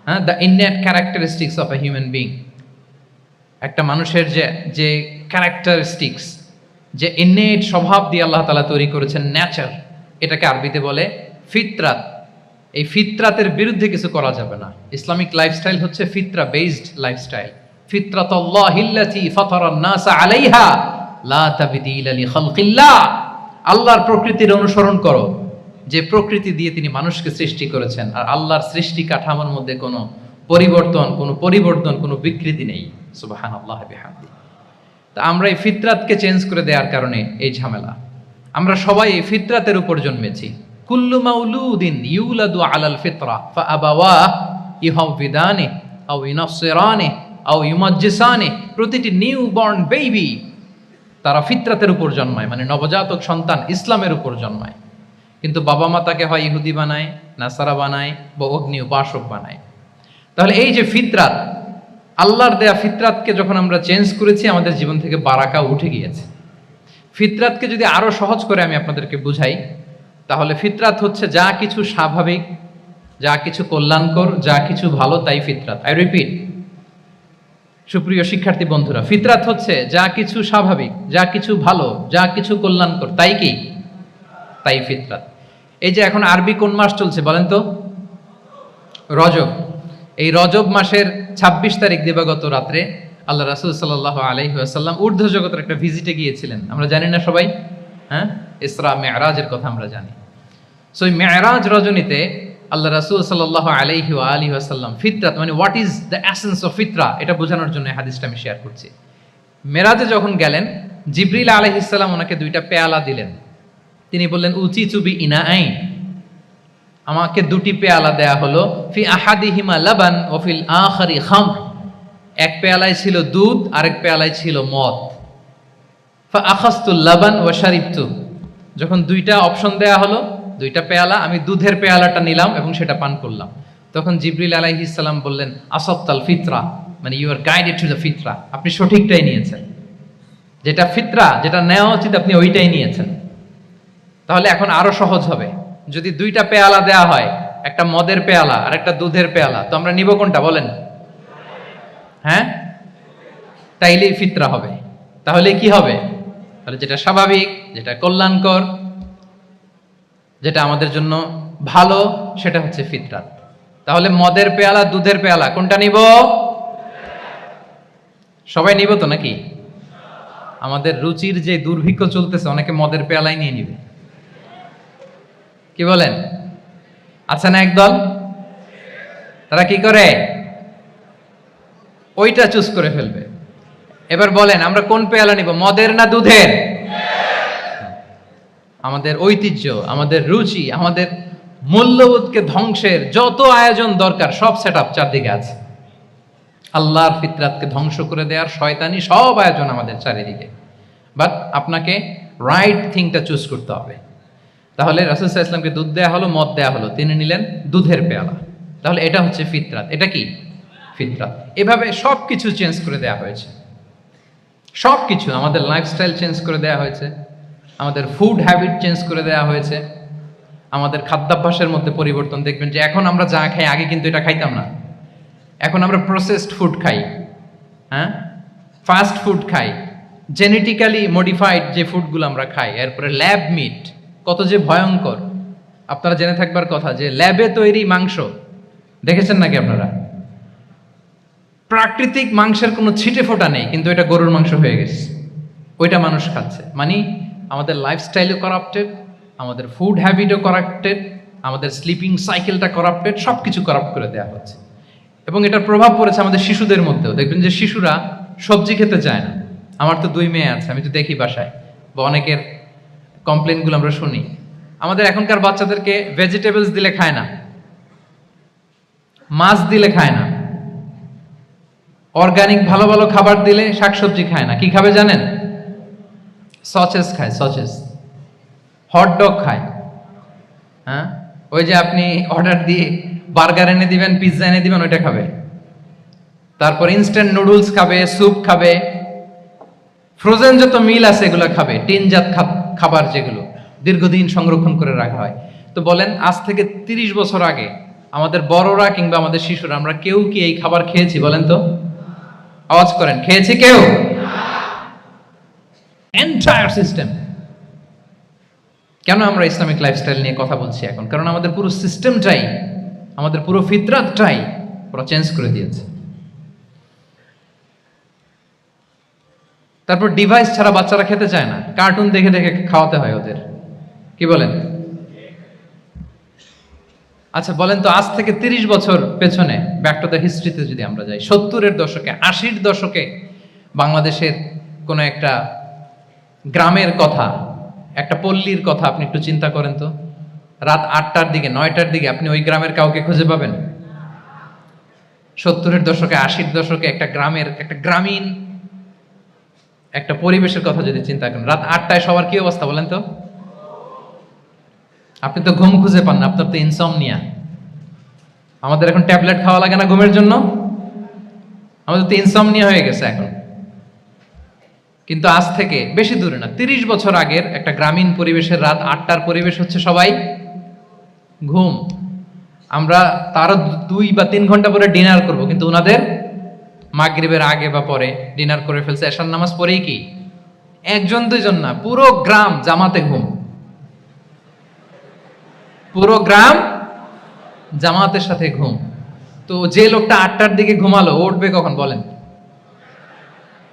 S1: হ্যাঁ, the innate characteristics of a human being. একটা মানুষের যে যে ক্যারেক্টারিস্টিক্স, যে ইননেট স্বভাব দিয়ে আল্লাহ তাআলা তৈরি করেছেন, নেচার, এটাকে আরবিতে বলে ফিতরাত। এই ফিতরাতের বিরুদ্ধে কিছু করা যাবে না। ইসলামিক লাইফস্টাইল হচ্ছে ফিতরা বেসড লাইফস্টাইল। ফিতরাতাল্লাহিল্লাতী ফাতারান নাসা আলাইহা লা তাবদীলা লিখালকিল্লাহ। আল্লাহর প্রকৃতির অনুসরণ করো, যে প্রকৃতি দিয়ে তিনি মানুষকে সৃষ্টি করেছেন। আর আল্লাহর সৃষ্টি কাঠামোর মধ্যে কোনো পরিবর্তন, কোনো বিকৃতি নেই। সুবহানাল্লাহ বিহামদি। তা আমরা এই ফিতরাতকে চেঞ্জ করে দেওয়ার কারণে এই ঝামেলা। আমরা সবাই এই ফিতরাতের উপর জন্মেছি। কুল্লু মাউলুদিন ইউলাদু আলাল ফিতরা ফাআবাওয়াহ ইউহাউবিদানি আও ইউনাসসিরানি আও ইউমাজ্জিসানি, প্রতিটি নিউ বর্ন বেবি তারা ফিতরাতের উপর জন্মায়, মানে নবজাতক সন্তান ইসলামের উপর জন্মায়। কিন্তু বাবা মা তাকে হয় ইহুদি বানায়, নাসারা বানায় বা অগ্নি উপাসক বানায়। তাহলে এই যে ফিতরাত, আল্লাহর দেয়া ফিতরাতকে যখন আমরা চেঞ্জ করেছি, আমাদের জীবন থেকে বারাকা উঠে গিয়েছে। ফিতরাতকে যদি আরো সহজ করে আমি আপনাদেরকে বুঝাই, তাহলে ফিতরাত হচ্ছে যা কিছু স্বাভাবিক, যা কিছু কল্যাণকর, যা কিছু ভালো, তাই ফিতরাত। আই রিপিট, সুপ্রিয় শিক্ষার্থী বন্ধুরা, ফিতরাত হচ্ছে যা কিছু স্বাভাবিক, যা কিছু ভালো, যা কিছু কল্যাণকর, তাই কি? তাই ফিতরাত। এই যে এখন আরবি কোন মাস চলছে বলেন তো? রজব। এই রজব মাসের ২৬ তারিখ দিবাগত রাত্রে আল্লাহ রাসূল সাল্লাল্লাহু আলাইহি ওয়াসাল্লাম ঊর্ধ্ব জগতের একটা ভিজিটে গিয়েছিলেন। আমরা জানি না সবাই? হ্যাঁ, ইসরা মেরাজের কথা আমরা জানি। সো এই মেরাজ রজনীতে আল্লাহ রাসূল সাল্লাল্লাহু আলাইহি ওয়া আলিহি ওয়াসাল্লাম ফিতরাত, মানে what is the essence of ফিতরা, এটা বোঝানোর জন্য এই হাদিসটা আমি শেয়ার করছি। মেরাজে যখন গেলেন, জিবরিল আলাইহিস সালাম ওনাকে দুইটা পেয়ালা দিলেন। তিনি বললেন, উচি চুবি ইনা আইন, আমাকে দুটি পেয়ালা দেয়া হলো। ফি আহাদিহিমা লাবান ওয়া ফিল আখারি খামর, এক পেয়ালায় ছিল দুধ, আরেক পেয়ালায় ছিল মদ। ফা আখাযতুল লাবান ওয়া শারিবতু, যখন দুইটা অপশন দেয়া হলো, দুইটা পেয়ালা, আমি দুধের পেয়ালাটা নিলাম এবং সেটা পান করলাম। তখন জিবরিল আলাইহিস সালাম বললেন, আসাবতাল ফিতরা, মানে you are guided to the ফিতরা, আপনি সঠিকটাই নিয়েছেন, যেটা ফিতরা, যেটা নেওয়া উচিত আপনি ওইটাই নিয়েছেন। তাহলে এখন আরো সহজ হবে, যদি দুইটা পেয়ালা দেয়া হয়, একটা মদের পেয়ালা আর একটা দুধের পেয়ালা, তো আমরা নিব কোনটা বলেন? হ্যাঁ, তাইলেই ফিতরা হবে। তাহলে কি হবে? তাহলে যেটা স্বাভাবিক, যেটা কল্যাণকর, যেটা আমাদের জন্য ভালো, সেটা হচ্ছে ফিতরাত। তাহলে মদের পেয়ালা, দুধের পেয়ালা, কোনটা নিব? সবাই নিব তো নাকি? আমাদের রুচির যে দুর্ভিক্ষ চলতেছে, অনেকে মদের পেয়ালাই নিয়ে নিবে। কি বলেন? আচ্ছা না একদল, তারা কি করে? ওইটা চুজ করে ফেলবে। এবার বলেন, আমরা কোন পেয়ালা নিব, মদের না দুধের? আমাদের ঐতিহ্য, আমাদের রুচি, আমাদের মূল্যবোধকে ধ্বংসের যত আয়োজন দরকার, সব সেটআপ চারদিকে আছে। আল্লাহর ফিতরাতকে ধ্বংস করে দেওয়ার শয়তানি সব আয়োজন আমাদের চারিদিকে। বাট আপনাকে রাইট থিংটা চুজ করতে হবে। তাহলে রাসূল সাল্লাল্লাহু আলাইহি ওয়াসাল্লামকে দুধ দেয়া হলো, মদ দেয়া হলো, তিনি নিলেন দুধের পেয়ালা। তাহলে এটা হচ্ছে ফিতরাত। এটা কি? ফিতরাত। এভাবে সব কিছু চেঞ্জ করে দেয়া হয়েছে। সব কিছু, আমাদের লাইফস্টাইল চেঞ্জ করে দেয়া হয়েছে, আমাদের ফুড হ্যাবিট চেঞ্জ করে দেয়া হয়েছে, আমাদের খাদ্যাভ্যাসের মধ্যে পরিবর্তন। দেখবেন যে এখন আমরা যা খাই, আগে কিন্তু এটা খাইতাম না। এখন আমরা প্রসেসড ফুড খাই, হ্যাঁ, ফাস্ট ফুড খাই, জেনেটিক্যালি মডিফাইড যে ফুডগুলো আমরা খাই, এরপরে ল্যাব মিট, কত যে ভয়ঙ্কর। আপনারা জেনে থাকবার কথা যে ল্যাবে তৈরি মাংস দেখেছেন নাকি আপনারা? প্রাকৃতিক মাংসের কোনো ছিটে ফোটা নেই, কিন্তু এটা গরুর মাংস হয়ে গেছে, ওইটা মানুষ খাচ্ছে। মানে আমাদের লাইফস্টাইলও করাপ্টেড, আমাদের ফুড হ্যাবিটও করাপ্টেড, আমাদের স্লিপিং সাইকেলটা করাপ্টেড, সব কিছু করাপ্ট করে দেওয়া হচ্ছে। এবং এটার প্রভাব পড়েছে আমাদের শিশুদের মধ্যেও। দেখবেন যে শিশুরা সবজি খেতে চায় না। আমার তো 2 মেয়ে আছে, আমি তো দেখি বাসায়, বা অনেকের কমপ্লেনগুলো আমরা শুনি। আমাদের এখনকার বাচ্চাদেরকে ভেজিটেবলস দিলে খায় না, মাছ দিলে খায় না, অর্গানিক ভালো ভালো খাবার দিলে শাকসবজি খায় না। কি খাবে জানেন? সসেস খায়, সসেস, হটডগ খায়। হ্যাঁ, ওই যে আপনি অর্ডার দিয়ে বার্গার এনে দিবেন, পিৎজা এনে দিবেন, ওইটা খাবে। তারপর ইনস্ট্যান্ট নুডলস খাবে, স্যুপ খাবে, ফ্রোজেন যত মিল আছে এগুলো খাবে, টিনজাত খাবার যেগুলো দীর্ঘদিন সংরক্ষণ করে রাখা হয়। তো বলেন, আজ থেকে 30 বছর আগে আমাদের বড়রা কিংবা আমাদের শিশুরা, আমরা কেউ কি এই খাবার খেয়েছি বলেন তো? আওয়াজ করেন, খেয়েছি কেউ? Entire system. কেন আমরা ইসলামিক লাইফস্টাইল নিয়ে কথা বলছি এখন? কারণ আমাদের পুরো সিস্টেমটাই, আমাদের পুরো ফিতরাতটাই ওরা চেঞ্জ করে দিয়েছে। তারপর ডিভাইস ছাড়া বাচ্চারা খেতে চায় না, কার্টুন দেখে দেখে খাওয়াতে হয় ওদের। কি বলেন? আচ্ছা বলেন তো, আজ থেকে 30 বছর পেছনে ব্যাক টু দ্য হিস্ট্রিতে যদি আমরা যাই, 70-এর দশকে, 80-র দশকে বাংলাদেশের কোনো একটা গ্রামের কথা, একটা পল্লীর কথা আপনি একটু চিন্তা করেন তো। রাত 8টার দিকে 9টার দিকে আপনি ওই গ্রামের কাউকে খুঁজে পাবেন? 70-এর দশকে 80-র দশকে একটা গ্রামের একটা গ্রামীণ একটা পরিবেশের কথা যদি চিন্তা করেন, রাত 8টায় সবার কি অবস্থা বলেন তো? আপনি তো ঘুম খুঁজে পান না, আপনার তো ইনসমনিয়া। আমাদের এখন ট্যাবলেট খাওয়া লাগে না ঘুমের জন্য? আমাদের তো ইনসমনিয়া হয়ে গেছে এখন। কিন্তু আজ থেকে বেশি দূরে না, 30 বছর আগের একটা গ্রামীণ পরিবেশের রাত 8টার পরিবেশ হচ্ছে সবাই ঘুম। আমরা তারও 2 বা 3 ঘন্টা পরে ডিনার করব, কিন্তু ওনাদের মাগরিবের আগে বা পরে ডিনার করে ফেলছে, এশার নামাজ পড়েই কি 1-2 জন না, পুরো গ্রাম জামাতে ঘুম। পুরো গ্রাম জামাতের সাথে ঘুম। তো যে লোকটা 8টার দিকে ঘুমালো, উঠবে কখন বলেন?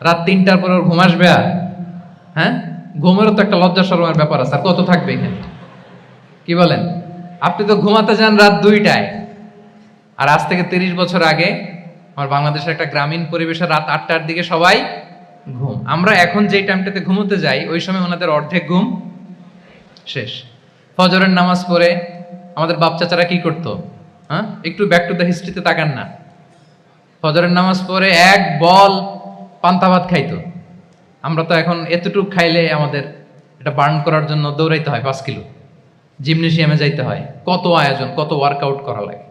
S1: রাত 3টার পর ওর ঘুম আসবে? আর হ্যাঁ, ঘুমেরও তো একটা লজ্জা শরমের ব্যাপার আছে। আর কত থাকবে এখানে? কি বলেন? আপনি তো ঘুমাতে যান রাত 2টায়, আর আজ থেকে 30 বছর আগে আমার বাংলাদেশের একটা গ্রামীণ পরিবেশে রাত 8টার দিকে সবাই ঘুম। আমরা এখন যেই টাইমটাতে ঘুমোতে যাই, ওই সময় ওনাদের অর্ধেক ঘুম শেষ। ফজরের নামাজ পড়ে আমাদের বাপ চাচারা কি করতো? হ্যাঁ, একটু ব্যাক টু দ্য হিস্ট্রিতে তাকান না। ফজরের নামাজ পড়ে এক বল পান্তা ভাত খাইতো। আমরা তো এখন এতটুকু খাইলে আমাদের এটা বার্ন করার জন্য দৌড়াইতে হয় 5 কিলো, জিমনেশিয়ামে যাইতে হয়, কত আয়োজন, কত ওয়ার্কআউট করা লাগে।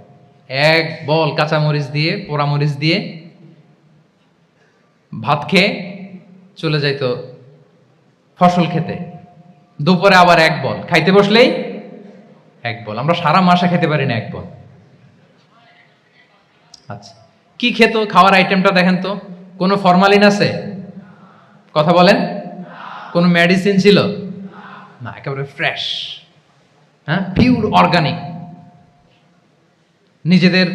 S1: এক বল কাঁচামরিচ দিয়ে, পোড়ামরিচ দিয়ে ভাত খেয়ে চলে যাইতো ফসল খেতে। দুপুরে আবার এক বল, খাইতে বসলেই এক বল। আমরা সারা মাসে খেতে পারি না এক বল। আচ্ছা, কি খেত? খাওয়ার আইটেমটা দেখেন তো। কোনো ফরমালিন আছে? কথা বলেন। কোনো মেডিসিন ছিল না, একেবারে ফ্রেশ, হ্যাঁ, পিওর অর্গানিক। নিজেদের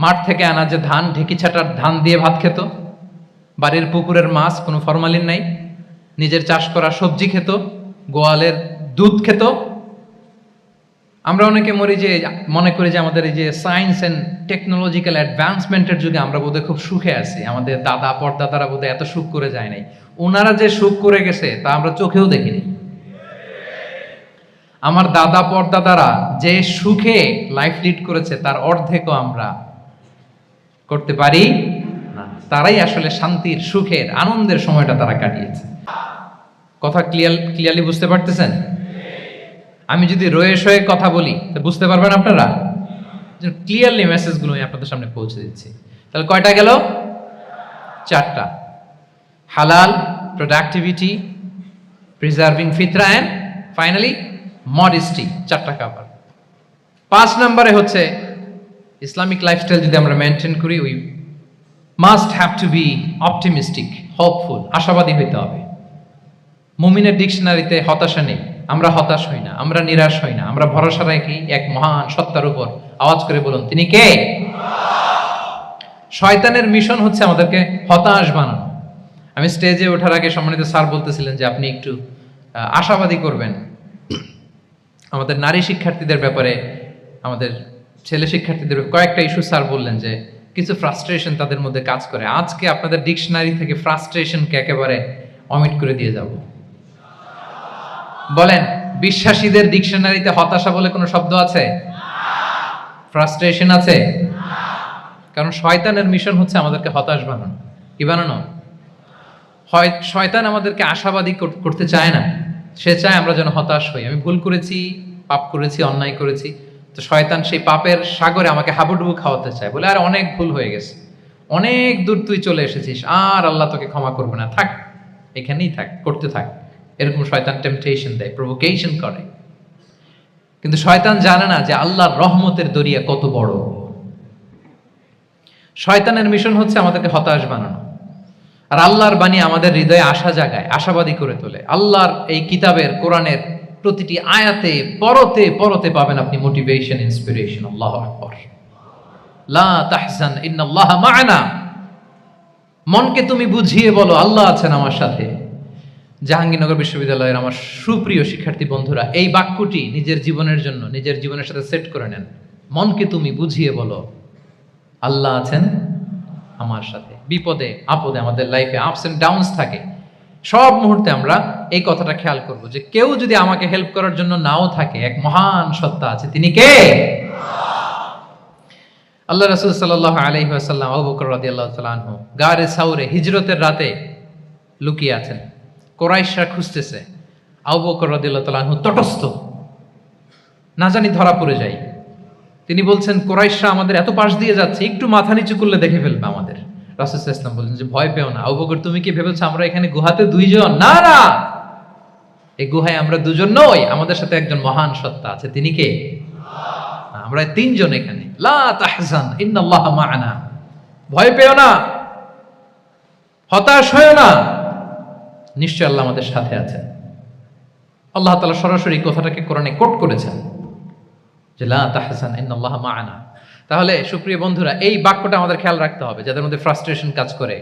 S1: মাঠ থেকে আনা যে ধান, ঢেকি ছাটার ধান দিয়ে ভাত খেত। বাড়ির পুকুরের মাছ, কোনো ফরমালিন নাই। নিজের চাষ করা সবজি খেত, গোয়ালের দুধ খেত। আমরা অনেকে মনে করি যে আমাদের এই যে সায়েন্স এন্ড টেকনোলজিক্যাল অ্যাডভান্সমেন্টের যুগে আমরা বোধহয় খুব সুখে আছি, আমাদের দাদা পরদাদারা বোধহয় এত সুখ করে যায় নাই। ওনারা যে সুখ করে গেছে তা আমরা চোখেও দেখিনি। আমার দাদা পরদাদারা যে সুখে লাইফ লিড করেছে তার অর্ধেকও আমরা করতে পারি না। তারাই আসলে শান্তির, সুখের, আনন্দের সময়টা তারা কাটিয়েছে। কথা ক্লিয়ারলি বুঝতে পারতেছেন? আমি যদি রয়ে সয়ে কথা বলি তো বুঝতে পারবেন আপনারা? ক্লিয়ারলি মেসেজগুলো আমি আপনাদের সামনে পৌঁছে দিচ্ছি। তাহলে কয়টা গেল? 4টা। হালাল, প্রোডাক্টিভিটি, প্রিজার্ভিং ফিতরা এন্ড ফাইনালি মডেস্টি। 4টা কাভার। 5 নম্বরে হচ্ছে ইসলামিক লাইফস্টাইল যদি আমরা মেনটেন করি, we must have to be optimistic, hopeful, আশাবাদী হইতে হবে। মুমিনের ডিকশনারিতে হতাশা নেই। আমরা হতাশ হই না, আমরা নিরাশ হই না, আমরা ভরসা রাখি এক মহান সত্তার উপর। আওয়াজ করে বলুন, তিনি কে? শয়তানের মিশন হচ্ছে আমাদেরকে হতাশ বানানো। আমি স্টেজে ওঠার আগে সম্মানিত স্যার বলতেছিলেন যে আপনি একটু আশাবাদী করবেন আমাদের নারী শিক্ষার্থীদের ব্যাপারে, আমাদের ছেলে শিক্ষার্থীদের কয়েকটা ইস্যু স্যার বললেন যে কিছু ফ্রাস্ট্রেশন তাদের মধ্যে কাজ করে। আজকে আপনাদের ডিকশনারি থেকে ফ্রাস্ট্রেশনকে একেবারে অমিট করে দিয়ে যাব। বলেন, বিশ্বাসীদের ডিকশনারিতে হতাশা বলে কোনো শব্দ আছে? ফ্রাস্ট্রেশন আছে? কারণ শয়তানের মিশন হচ্ছে আমাদেরকে হতাশ বানানো। কি বানানো? শয়তান আমাদেরকে আশাবাদী করতে চায় না, সে চায় আমরা যেন হতাশ হই। আমি ভুল করেছি, পাপ করেছি, অন্যায় করেছি, তো শয়তান সেই পাপের সাগরে আমাকে হাবুডুবু খাওয়াতে চায়। বলে আর অনেক ভুল হয়ে গেছে, অনেক দূর তুই চলে এসেছিস, আর আল্লাহ তোকে ক্ষমা করবে না, থাক এখানেই থাক, করতে থাক। এরকম শয়তান টেম্পটেশন দেয়, প্রভোকেশন করে। কিন্তু শয়তান জানে না যে আল্লাহর রহমতের দরিয়া কত বড়। শয়তানের মিশন হচ্ছে আমাদেরকে হতাশ বানানো, আর আল্লাহর বাণী আমাদের হৃদয়ে আশা জাগায়, আশাবাদী করে তোলে। আল্লাহর এই কিতাবের, কোরআনের প্রতিটি আয়াতে পরতে পরতে পাবেন আপনি মোটিভেশন, ইন্সপিরেশন। আল্লাহু আকবার। লা তাহজান ইন্নাল্লাহা মা'ানা। মনকে তুমি বুঝিয়ে বলো আল্লাহ আছেন আমার সাথে। জাহাঙ্গীরনগর বিশ্ববিদ্যালয়ের আমার সুপ্রিয় শিক্ষার্থী বন্ধুরা, এই বাক্যটি নিজের জীবনের জন্য, নিজের জীবনের সাথে সেট করে নেন। মনকে তুমি বুঝিয়ে বলো আল্লাহ আছেন আমার সাথে। বিপদে আপদে, আমাদের লাইফে আপস এন্ড ডাউনস থাকে, সব মুহূর্তে আমরা এই কথাটা খেয়াল করব যে কেউ যদি আমাকে হেল্প করার জন্য নাও থাকে, এক মহান সত্তা আছে, তিনি কে? আল্লাহ রাসূল সাল্লাল্লাহু আলাইহি ওয়াসাল্লাম আবু বকর রাদিয়াল্লাহু তাআলা আনহু গারে সাউরে হিজরতের রাতে লুকিয়ে আছেন, কুরাইশরা খুঁজতেছে, আবু বকর রাদিয়াল্লাহু তাআলা আনহু তটস্থ, না জানি ধরা পড়ে যায়। তিনি বলছেন কুরাইশরা আমাদের এত পাশ দিয়ে যাচ্ছে, একটু মাথা নিচু করলে দেখে ফেলবে আমাদের। রাসূল সাল্লাল্লাহু আলাইহি ওয়াসাল্লাম বললেন যে ভয় পেও না আবু বকর, তুমি কি ভেবেছো আমরা এখানে গুহাতে দুইজন? না না, এই গুহায় আমরা দুজন নই, আমাদের সাথে একজন মহান সত্তা আছে, তিনি কে? আমরা তিনজন এখানে। লা তাহজান ইন্নাল্লাহা মা'ানা, ভয় পেও না, হতাশ হয়ো না, নিশ্চয় আল্লাহ আমাদের সাথে আছেন। আল্লাহ তাআলা সরাসরি কথাটাকে কোরআনে কোট করেছেন যে লা তাহজান ইন্নাল্লাহা মা'ানা। তাহলে সুপ্রিয় বন্ধুরা, এই বাক্যটা আমাদের খেয়াল রাখতে হবে যাদের মধ্যে ফ্রাস্ট্রেশন কাজ করে,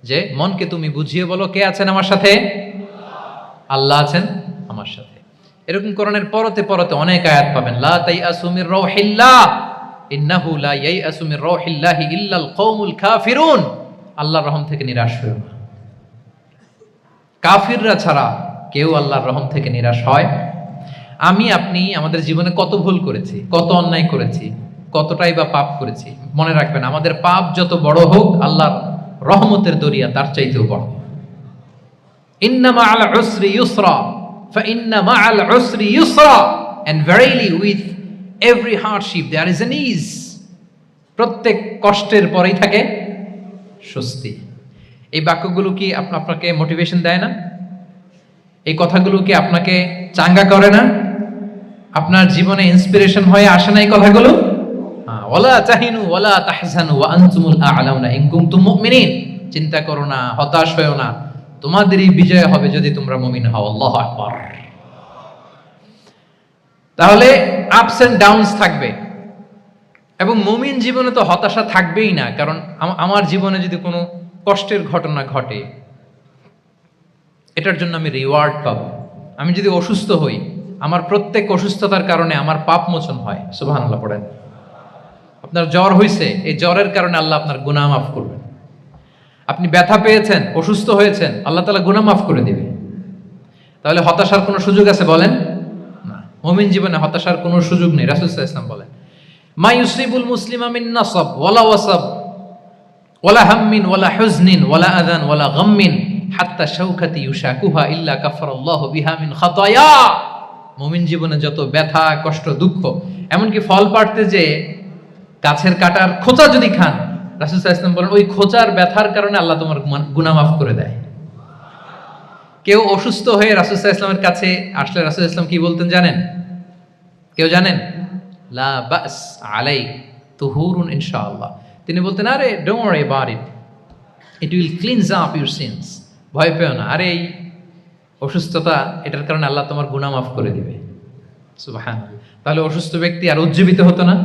S1: যে মনকে তুমি বুঝিয়ে বলো কে আছেন আমার সাথে? আল্লাহ আছেন আমার সাথে। এরকম কোরআনের পরতে পরতে অনেক আয়াত পাবেন। লা তাইয়াসু মির রাউহিল্লাহ ইন্নাহু লা ইয়াইয়াসু মির রাউহিল্লাহি ইল্লাল কওমুল কাফিরুন, আল্লাহর রহম থেকে নিরাশ হয়ো না। কাফিররা ছাড়া কেউ আল্লাহর রহম থেকে নিরাশ হয়? আমি আপনি আমাদের জীবনে কত ভুল করেছি, কত অন্যায় করেছি, কতটাই বা পাপ করেছি। মনে রাখবেন, আমাদের পাপ যত বড় হোক, আল্লাহর রহমতের দরিয়া তার চাইতেও বড়। ইন্না মা'আল উসরি ইউসরা ফাইন্না মা'আল উসরি ইউসরা, and verily with every hardship there is an ease. প্রত্যেক কষ্টের পরেই থাকে স্বস্তি। এই বাক্যগুলো কি আপনাকে মোটিভেশন দেয় না? এই কথাগুলো কি আপনাকে চাঙ্গা করে না? আপনার জীবনে ইন্সপিরেশন হয়ে আসে না এই কথাগুলো? ওয়ালা তাহিনু ওয়ালা তাহজানু ওয়া আনতুমুল আ'লাউনা ইন কুনতুম মুমিনিন, চিন্তা করো না, হতাশ হয়ো না, তোমাদেরই বিজয় হবে যদি তোমরা মুমিন হও। আল্লাহু আকবার। তাহলে আপস এন্ড ডাউনস থাকবে, এবং মুমিন জীবনে তো হতাশা থাকবেই না। কারণ আমার জীবনে যদি কোনো কষ্টের ঘটনা ঘটে, এটার জন্য আমি রিওয়ার্ড পাবো। আমি যদি অসুস্থ হই, আমার প্রত্যেক অসুস্থতার কারণে আমার পাপ মোচন হয়। সুবহানাল্লাহ পড়েন। আপনার জ্বর হয়েছে, এই জ্বরের কারণে আল্লাহ আপনার গুনাহ মাফ করবেন। আপনি ব্যথা পেয়েছেন, অসুস্থ হয়েছেন, আল্লাহ তাআলা গুনাহ মাফ করে দিবে। তাহলে হতাশার কোনো সুযোগ আছে বলেন? না। মুমিন জীবনে হতাশার কোনো সুযোগ নেই। রাসূল সাল্লাল্লাহু আলাইহি ওয়াসাল্লাম বলেন, মা ইউসিবুল মুসলিমা মিন নাসাব ওয়ালা ওয়াসাব ওয়ালা হাম্মিন ওয়ালা হুজনিন ওয়ালা আযান ওয়ালা গাম্মিন হাত্তা শাওকাতি ইউশাকুহা ইল্লা কাফারাল্লাহু বিহা মিন খাতায়া। মুমিন জীবনে যত ব্যথা, কষ্ট, দুঃখ, এমনকি ফল পাড়তে যে গাছের কাটার খোঁচা যদি খান, রাসূল সাল্লাল্লাহু আলাইহি ওয়াসাল্লাম বলেন ওই খোঁচার ব্যথার কারণে আল্লাহ তোমার গুনাহ মাফ করে দেয়। কেউ অসুস্থ হয়ে রাসূল সাল্লাল্লাহু আলাইহি ওয়াসাল্লামের কাছে আসলে রাসূল সাল্লাল্লাহু আলাইহি ওয়াসাল্লাম কি বলতেন জানেন? কেউ জানেন? লা বাস আলাইক তুহুরুন ইনশাআল্লাহ। তিনি বলতেন, আরে don't worry about it, it will cleanse up your scenes. ভয় পেও না, আরে এই অসুস্থতা, এটার কারণে আল্লাহ তোমার গুনাহ মাফ করে দিবে। সুবহানাল্লাহ। তাহলে অসুস্থ ব্যক্তি আর উজ্জীবিত হতো না?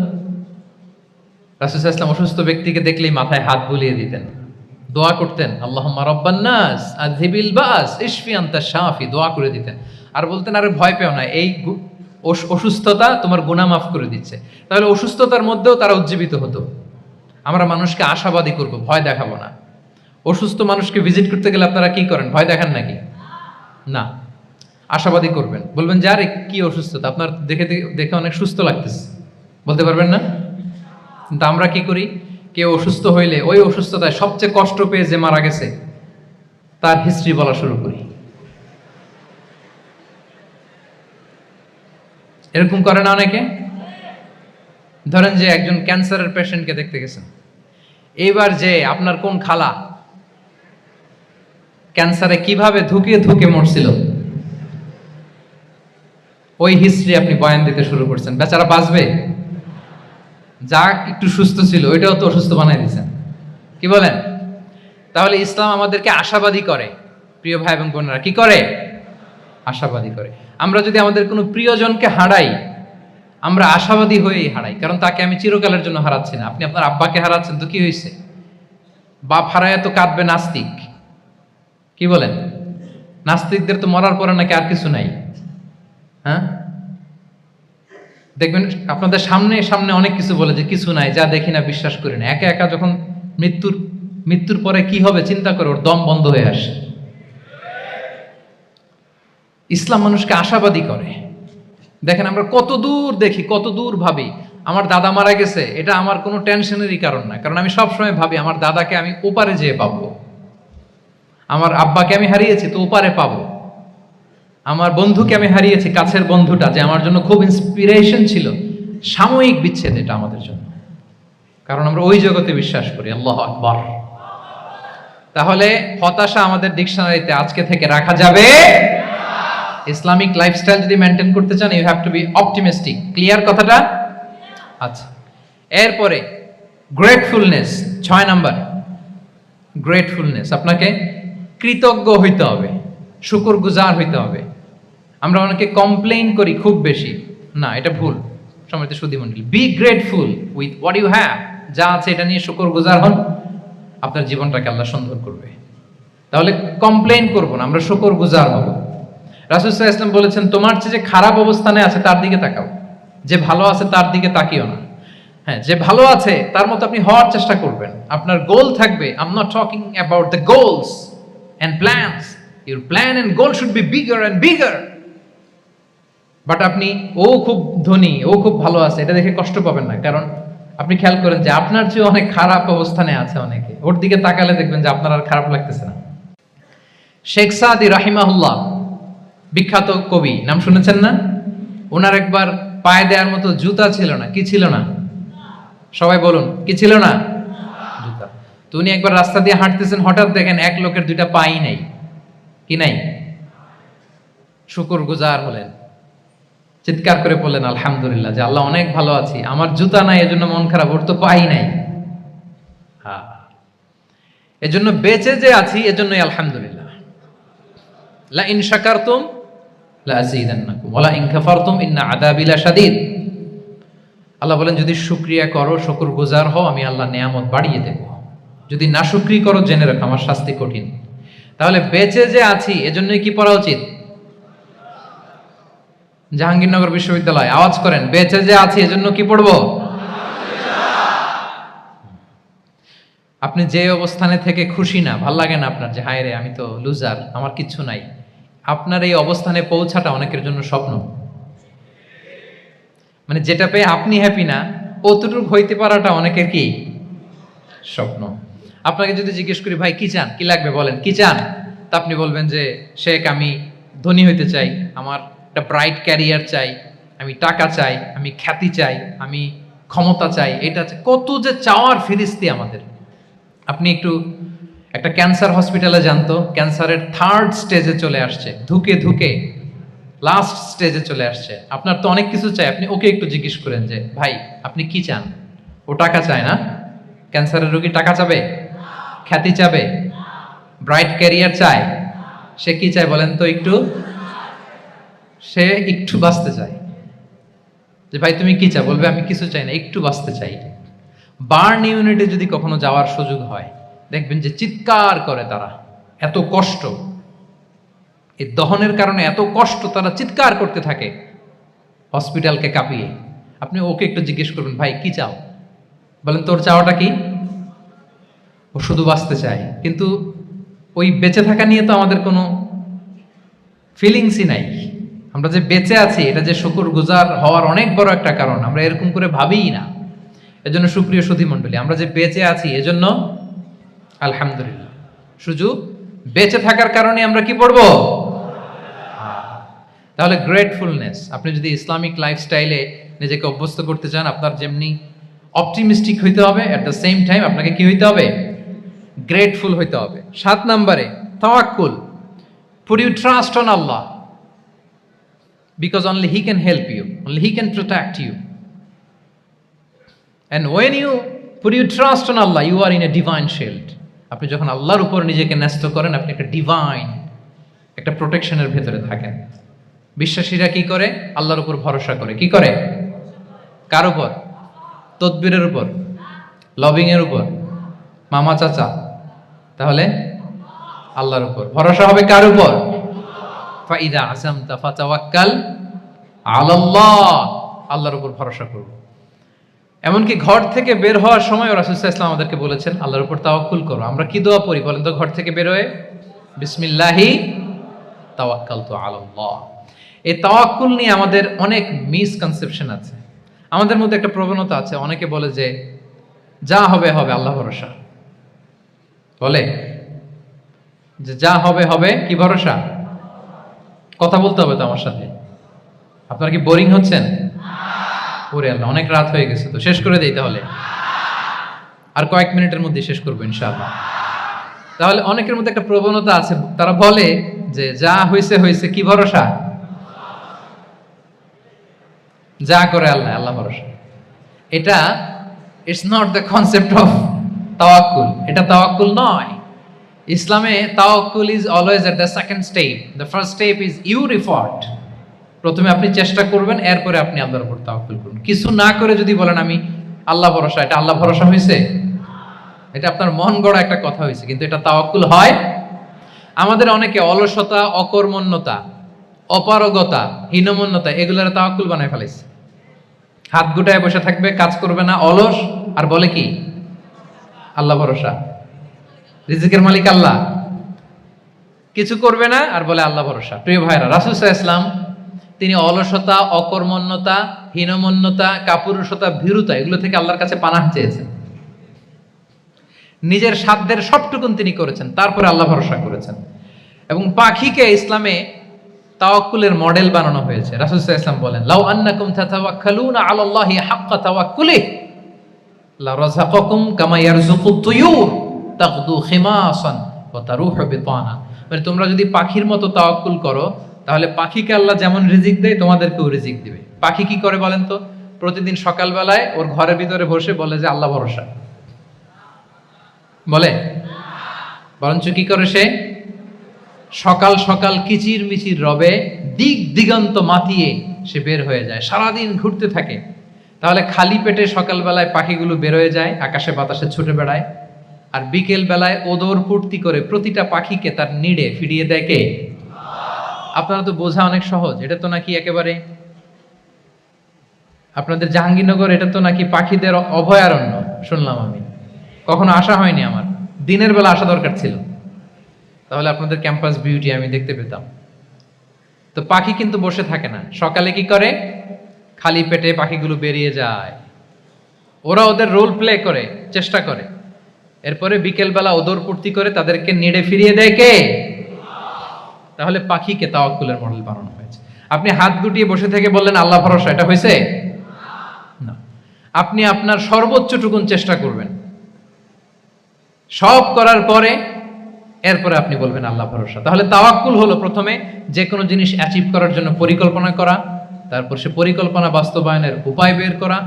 S1: রাসূল সাল্লাল্লাহু আলাইহি ওয়াসাল্লাম অসুস্থ ব্যক্তিকে দেখলেই মাথায় হাত বুলিয়ে দিতেন, দোয়া করতেন, আল্লাহুম্মা রাব্বান নাস আযহিবিল বাস ইশফি আনতা শাফি, দোয়া করে দিতেন। আর বলতেন, আরে ভয় পেও না, এই অসুস্থতা তোমার গুনাহ মাফ করে দিচ্ছে। তাহলে অসুস্থতার মধ্যেও তারা উজ্জীবিত হতো। আমরা মানুষকে আশাবাদী করব, ভয় দেখাবো না। অসুস্থ মানুষকে ভিজিট করতে গেলে আপনারা কি করেন? ভয় দেখান নাকি? না, আশাবাদী করবেন, বলবেন যে আরে কি অসুস্থতা, আপনার দেখে দেখে অনেক সুস্থ লাগতেছে, বলতে পারবেন না? কিন্তু আমরা কি করি? কেউ অসুস্থ হইলে ওই অসুস্থতায় সবচেয়ে কষ্ট পেয়ে যে মারা গেছে তার হিস্ট্রি বলা শুরু করি। এরকম করে না অনেকে? ধরেন যে একজন ক্যান্সারের পেশেন্টকে দেখতে গেছেন, এইবার যে আপনার কোন খালা ক্যান্সারে কিভাবে ধুকে ধুকে মরছিল, ওই হিস্ট্রি আপনি বয়ান দিতে শুরু করছেন। বেচারা বাঁচবে? যা একটু সুস্থ ছিল ওইটাও তো অসুস্থ বানাই দিয়েছেন। কি বলেন? তাহলে ইসলাম আমাদেরকে আশাবাদী করে। প্রিয় ভাই এবং বোনেরা, কি করে? আশাবাদী করে। আমরা যদি আমাদের কোনো প্রিয়জনকে হারাই, আমরা আশাবাদী হয়েই হারাই, কারণ তাকে আমি চিরকালের জন্য হারাচ্ছি না। আপনি আপনার আব্বাকে হারাচ্ছেন তো কি হয়েছে? বাপ হারায় তো কাঁদবে নাস্তিক। কি বলেন? নাস্তিকদের তো মরার পরে নাকি আর কিছু নাই। হ্যাঁ, দেখবেন আপনাদের সামনে সামনে অনেক কিছু বলে যে কিছু নাই, যা দেখি না, বিশ্বাস করি না। একা একা যখন মৃত্যুর পরে কি হবে চিন্তা করে ওর দম বন্ধ হয়ে আসে। ইসলাম মানুষকে আশাবাদী করে। দেখেন আমরা কত দূর দেখি, কত দূর ভাবি। আমার দাদা মারা গেছে, এটা আমার কোনো টেনশনেরই কারণ না, কারণ আমি সবসময় ভাবি আমার দাদাকে আমি ওপারে যেয়ে পাবো, আমার আব্বাকে আমি হারিয়েছি তো ওপারে পাবো, আমার বন্ধুকে আমি হারিয়েছি, কাছের বন্ধুটা যে আমার জন্য খুব ইন্সপিরেশন ছিল, সাময়িক বিচ্ছেদ এটা আমাদের জন্য, কারণ আমরা ওই জগতে বিশ্বাস করি। আল্লাহু আকবার। তাহলে হতাশা আমাদের ডিকশনারিতে আজকে থেকে রাখা যাবে। ইসলামিক লাইফস্টাইল যদি মেনটেন করতে চান, you have to be optimistic. Clear কথাটা? আচ্ছা, এরপরে গ্রেটফুলনেস, 6 নাম্বার। গ্রেটফুলনেস, আপনাকে কৃতজ্ঞ হইতে হবে, শুকরগুজার হইতে হবে। আমরা অনেকে কমপ্লেইন করি খুব বেশি, না এটা ভুল। সম্মানিত সুধীমণ্ডলী, be grateful with what you have. যা আছে এটা নিয়ে শুকরগুজার হন, আপনার জীবনটাকে আল্লাহ সুন্দর করবে। তাহলে কমপ্লেইন করব না, আমরা শুকরগুজার হব। রাসূল সাল্লাল্লাহু আলাইহি ওয়াসাল্লাম বলেছেন, তোমার চেয়ে যে খারাপ অবস্থানে আছে তার দিকে তাকাও, যে ভালো আছে তার দিকে তাকিও না। হ্যাঁ, যে ভালো আছে তার মতো আপনি হওয়ার চেষ্টা করবেন। আপনার গোল থাকবে, I am not talking about the goals and plans, your plan and goal should be bigger and bigger. But আপনি ও খুব ধনী, ও খুব ভালো আছে এটা দেখে কষ্ট পাবেন না, কারণ আপনি খেয়াল করেন যে আপনার চেয়ে অনেক খারাপ অবস্থানে আছে অনেকে, ওর দিকে তাকালে দেখবেন যে আপনার আর খারাপ লাগতেছে না। শেখ সাদি রাহিমাহুল্লাহ, বিখ্যাত কবি, নাম শুনেছেন না? ওনার একবার পায়ে দেওয়ার মতো জুতা ছিল না। কি ছিল না? সবাই বলুন, কি ছিল না? জুতা। তো উনি একবার রাস্তা দিয়ে হাঁটতেছেন, হঠাৎ দেখেন এক লোকের 2টা পাই নাই। কি নাই? শুকরগুজার হলেন, চিৎকার করে বললেন আলহামদুলিল্লাহ, যে আল্লাহ অনেক ভালো আছি, আমার জুতা নাই এজন্য মন খারাপ, ওর তো পাই নাই। হ্যাঁ, এজন্য বেঁচে যে আছি এজন্যই আলহামদুলিল্লাহ। লা ইন শাকারতুম লা আযীদান্নাকুম ওয়া লা ইন কাফারতুম ইন্না আযাবি লাশাদীদ। আল্লাহ বলেন, যদি শুকরিয়া করো, শুকরগুজার হও, আমি আল্লাহ নিয়ামত বাড়িয়ে দেব। যদি নাশুকরি করো, জেনে রাখো আমার শাস্তি কঠিন। তাহলে বেঁচে যে আছি এজন্যই কি পড়া উচিত? জাহাঙ্গীরনগর বিশ্ববিদ্যালয় আওয়াজ করেন, বেঁচে যে আছি এজন্য কি পড়বো? আপনি যে অবস্থানে থেকে খুশি না, ভাল লাগে না আপনার, যে হায় রে আমি তো লুজার, আমার কিচ্ছু নাই, আপনার এই অবস্থানে পৌঁছাটা অনেকের জন্য স্বপ্ন। মানে যেটা পেয়ে আপনি হ্যাপি না, অতটুকু হইতে পারাটা অনেকের কি স্বপ্ন। আপনাকে যদি জিজ্ঞেস করি, ভাই কি চান, কি লাগবে বলেন, কি চান, তা আপনি বলবেন যে শেখ আমি ধনী হইতে চাই, আমার একটা ব্রাইট ক্যারিয়ার চাই, আমি টাকা চাই, আমি খ্যাতি চাই, আমি ক্ষমতা চাই, এটা কত যে চাওয়ার ফিরিস্তি আমাদের। আপনি একটু একটা ক্যান্সার হসপিটালে জানতো, ক্যান্সারের 3rd স্টেজে চলে আসছে, ধুকে ধুকে লাস্ট স্টেজে চলে আসছে। আপনার তো অনেক কিছু চাই, আপনি ওকে একটু জিজ্ঞেস করেন যে ভাই আপনি কি চান? ও টাকা চায় না? ক্যান্সারের রোগী টাকা চাবে? খ্যাতি চাবে? ব্রাইট ক্যারিয়ার চায়? সে কি চায় বলেন তো একটু? সে একটু বাঁচতে চায়। যে ভাই তুমি কি চাও? বলবে আমি কিছু চাই না, একটু বাঁচতে চাই। বার্ন ইউনিটে যদি কখনো যাওয়ার সুযোগ হয়, দেখবেন যে চিৎকার করে তারা, এত কষ্ট, এই দহনের কারণে এত কষ্ট, তারা চিৎকার করতে থাকে হসপিটালকে কাঁপিয়ে। আপনি ওকে একটু জিজ্ঞেস করবেন, ভাই কি চাও? বলেন তোর চাওয়াটা কি? ও শুধু বাঁচতে চায়, কিন্তু ওই বেঁচে থাকা নিয়ে তো আমাদের কোনো ফিলিংসই নাই। আমরা যে বেঁচে আছি এটা যে শুকরগুজার হওয়ার অনেক বড় একটা কারণ, আমরা এরকম করে ভাবিই না। এজন্য সুপ্রিয় সুধী মণ্ডলী, আমরা যে বেঁচে আছি এজন্য আলহামদুলিল্লাহ। শুধু বেঁচে থাকার কারণে আমরা কি পড়বো? তাহলে গ্রেটফুলনেস, আপনি যদি ইসলামিক লাইফস্টাইলে নিজেকে অভ্যস্ত করতে চান, আপনার যেমনি অপটিমিস্টিক হইতে হবে, এট দ্য সেম টাইম আপনাকে কি হইতে হবে? গ্রেটফুল হইতে হবে। 7 নম্বরে তাওয়াক্কুল, put you trust on Allah, because only he can help you, only he can protect you. And when you put your trust on Allah, you are in a divine shield. আপনি যখন আল্লাহর উপর নিজেকে ন্যস্ত করেন, আপনি একটা ডিভাইন, একটা প্রোটেকশনের ভেতরে থাকেন। বিশ্বাসীরা কি করে? আল্লাহর উপর ভরসা করে। কি করে? কার উপর? তদবিরের উপর, লবিং এর উপর, মামা চাচা? তাহলে আল্লাহর উপর ভরসা হবে। কার উপর? ফাইদা আযামতা ফাতাওয়াক্কাল আলাল্লাহ, আল্লাহর উপর ভরসা করব। এমনকি ঘর থেকে বের হওয়ার সময় রাসূল সাল্লাল্লাহু আলাইহি ওয়াসাল্লাম আমাদেরকে বলেছেন আল্লাহর উপর তাওয়াক্কুল করো। আমরা কি দোয়া পড়ি বলেন তো ঘর থেকে বের হয়ে? বিসমিল্লাহি তাওয়াক্কালতু আলাল্লাহ। এই তাওয়াক্কুল নিয়ে আমাদের অনেক মিসকনসেপশন আছে। আমাদের মধ্যে একটা প্রবণতা আছে, অনেকে বলে যে যা হবে হবে, আল্লাহ ভরসা। বলে যে যা হবে হবে, কি ভরসা? কথা বলতে হবে তো আমার সাথে। আপনারা কি বোরিং হচ্ছেন? ওরে আল্লাহ, অনেক রাত হয়ে গেছে, তো শেষ করে দেই তাহলে। আর কয়েক মিনিটের মধ্যে শেষ করবো ইনশাআল্লাহ। তাহলে অনেকের মধ্যে একটা প্রবণতা আছে, তারা বলে যে যা হয়েছে হয়েছে, কি ভরসা? যা করে আল্লাহ, আল্লাহ ভরসা। এটা it's not the concept of তাওয়াক্কুল। এটা তাওয়াক্কুল নয়। ইসলামে তাওয়াক্কুল is always at the second step. The first step is your effort. প্রথমে আপনি চেষ্টা করবেন, এরপরে আপনি আল্লাহর উপর তাওয়াক্কুল করুন। কিছু না করে যদি বলেন আমি আল্লাহ ভরসা, এটা আল্লাহ ভরসা হয়েছে? এটা আপনার মন গড়া একটা কথা হয়েছে, কিন্তু এটা তাওয়াক্কুল হয়? আমাদের অনেকে অলসতা, অকর্মণ্যতা, অপারগতা, হীনমন্যতা এগুলোর তাওয়াক্কুল বানায় ফেলেছে। হাত গুটায় বসে থাকবে, কাজ করবে না, অলস, আর বলে কি আল্লাহ ভরসা। রিজিকের মালিক আল্লাহ, কিছু করবে না আর বলে আল্লাহ ভরসা। প্রিয় ভাইরা, রাসূল সাল্লাল্লাহু আলাইহি ওয়াসাল্লাম তিনি অলসতা, অকর্মণ্যতা, হীনমন্যতা, কাপুরুষতা, ভীরুতা এগুলো থেকে আল্লাহর কাছে পানাহ চেয়েছেন। নিজের সাধ্যের সবটুকুন তিনি করেছেন, তারপরে আল্লাহ ভরসা করেছেন। এবং পাখিকে ইসলামে তাওয়াক্কুলের মডেল বানানো হয়েছে। রাসূল সাল্লাল্লাহু আলাইহি ওয়াসাল্লাম বলেন, লাউ আন্নাকুম তাতাওয়াক্কালুনা আলাল্লাহি হাক্কা তাওয়াক্কুলিহি লা রাযাকাকুম কামা ইয়ারযুকুত তুয়ুর তাগদু খিমাসান ওয়া তারুহু বিতানা। মানে তোমরা যদি পাখির মতো তাওয়াক্কুল করো, তাহলে পাখিকে আল্লাহ যেমন রিজিক দেয় তোমাদেরকেও রিজিক দিবে। পাখি কি করে বলেন তো? প্রতিদিন সকালবেলায় ওর ঘরের ভিতরে বসে বলে যে আল্লাহ ভরসা। বলে? বরঞ্চ কি করে সে? সকাল সকাল কিচির মিচির রবে দিক দিগন্ত মাতিয়ে সে বের হয়ে যায়, সারাদিন ঘুরতে থাকে। তাহলে খালি পেটে সকালবেলায় পাখিগুলো বের হয়ে যায়, আকাশে বাতাসে ছুটে বেড়ায়, আর বিকেল বেলায় ওদর ফুর্তি করে প্রতিটা পাখিকে তার নিড়ে ফিরিয়ে দেয় কে? আপনারা তো বোঝা অনেক সহজ। এটা তো নাকি একেবারে আপনাদের জাহাঙ্গীরনগর, এটা তো নাকি পাখিদের অভয়ারণ্য শুনলাম আমি, কখনো আসা হয়নি আমার। দিনের বেলা আসা দরকার ছিল, তাহলে আপনাদের ক্যাম্পাস বিউটি আমি দেখতে পেতাম। তো পাখি কিন্তু বসে থাকে না, সকালে কি করে? খালি পেটে পাখিগুলো বেরিয়ে যায়, ওরা ওদের রোল প্লে করে, চেষ্টা করে, এরপরে বিকেলবেলা ওদর পূর্তি করে তাদেরকে নেড়ে ফিরিয়ে দেয় কে? তাহলে পাখিকে তাওয়াক্কুলের মডেল বানানো হয়েছে। আপনি হাত গুটিয়ে বসে থেকে বললেন আল্লাহ ভরসা, এটা হয়েছে না। আপনি আপনার সর্বোচ্চটুকুন চেষ্টা করবেন, সব করার পরে এরপরে আপনি বলবেন আল্লাহ ভরসা। তাহলে তাওয়াক্কুল হলো প্রথমে যে কোনো জিনিস অ্যাচিভ করার জন্য পরিকল্পনা করা, তারপর সে পরিকল্পনা বাস্তবায়নের উপায় বের করা,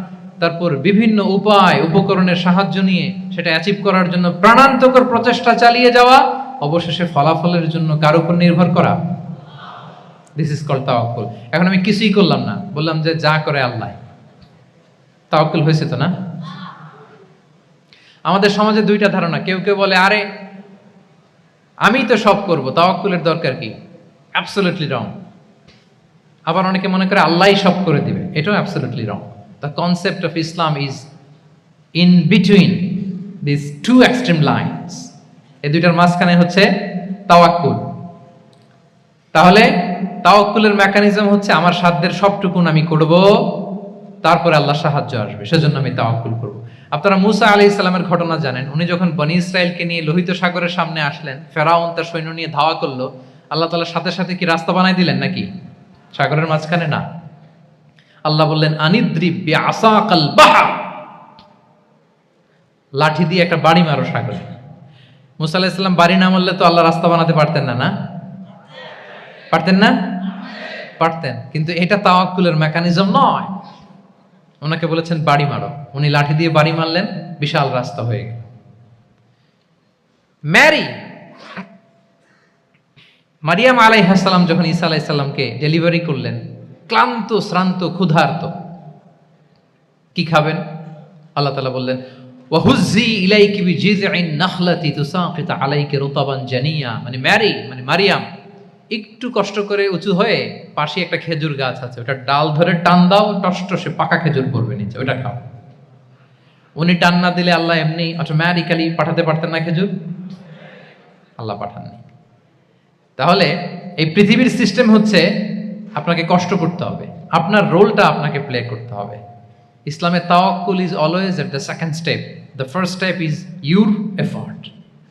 S1: তারপর বিভিন্ন উপায় উপকরণের সাহায্য নিয়ে সেটা অ্যাচিভ করার জন্য প্রাণান্তকর প্রচেষ্টা চালিয়ে যাওয়া, অবশেষে ফলাফলের জন্য কার উপর নির্ভর করা। দিস ইজ কল্ড তাওয়াক্কুল। এখন আমি কিছুই করলাম না, বললাম যে যা করে আল্লাহ, তাওয়াক্কুল হয়েছে তো না? আমাদের সমাজে দুইটা ধারণা। কেউ কেউ বলে আরে আমি তো সব করব, তাওয়াক্কুলের দরকার কি? Absolutely wrong. আবার অনেকে মনে করে আল্লাহই সব করে দিবে, এটাও absolutely wrong. The concept of Islam is in between this two extreme lines. এই দুইটার মাঝখানে হচ্ছে তাওয়াক্কুল। তাহলে তাওয়াক্কুলের মেকানিজম হচ্ছে আমার সাধ্যের সবটুকুন আমি করব, তারপরে আল্লাহ সাহায্য আসবে, সেজন্য আমি তাওয়াক্কুল করব। আপনারা মুসা আলাইহিস সালামের ঘটনা জানেন। উনি যখন বনী ইসরাইলকে নিয়ে লোহিত সাগরের সামনে আসলেন, ফেরাউন তার সৈন্য নিয়ে ধাওয়া করলো, আল্লাহ তাআলা সাথে সাথে কি রাস্তা বানাই দিলেন নাকি? সাগরের মাঝখানে না। আল্লাহ বললেন আনিদ্রিব বিআসাকাল বাহর, লাঠি দিয়ে একটা বাড়ি মারো সাগরে। মুসা আলাইহিস সালাম বাড়ি না মারলে তো আল্লাহ রাস্তা বানাতে পারতেন না, না পারতেন না? পারতেন, কিন্তু এটা তাওয়াক্কুলের মেকানিজম নয়। ওনাকে বলেছেন বাড়ি মারো, উনি লাঠি দিয়ে বাড়ি মারলেন, বিশাল রাস্তা হয়ে গেল। মারিয়াম আলাইহিস সালাম যখন ঈসা আলাইহিস সালামকে ডেলিভারি করলেন, ক্লান্ত শ্রান্ত ক্ষুধার্ত, কি খাবেন? আল্লাহ তাআলা বললেন ওয়াহুজ্জি ইলাইকি বিজিযইন নাখলাতি তুসাকিত আলাইকি রুতাবান জানিয়া। মানে মারিয়াম একটু কষ্ট করে উঁচু হয়ে পাশে একটা খেজুর গাছ আছে, ওটা ডাল ধরে টান দাও, টসটসে পাকা খেজুর পড়বে নিচে, ওটা খাও। উনি টান না দিলে আল্লাহ এমনি অটোমেটিক্যালি পাঠাতে পারতেন না খেজুর? আল্লাহ পাঠাননি। তাহলে এই পৃথিবীর সিস্টেম হচ্ছে আপনাকে কষ্ট করতে হবে, আপনার রোলটা আপনাকে প্লে করতে হবে। ইসলামে তাওয়াক্কুল is always at the second step, the first step is your effort.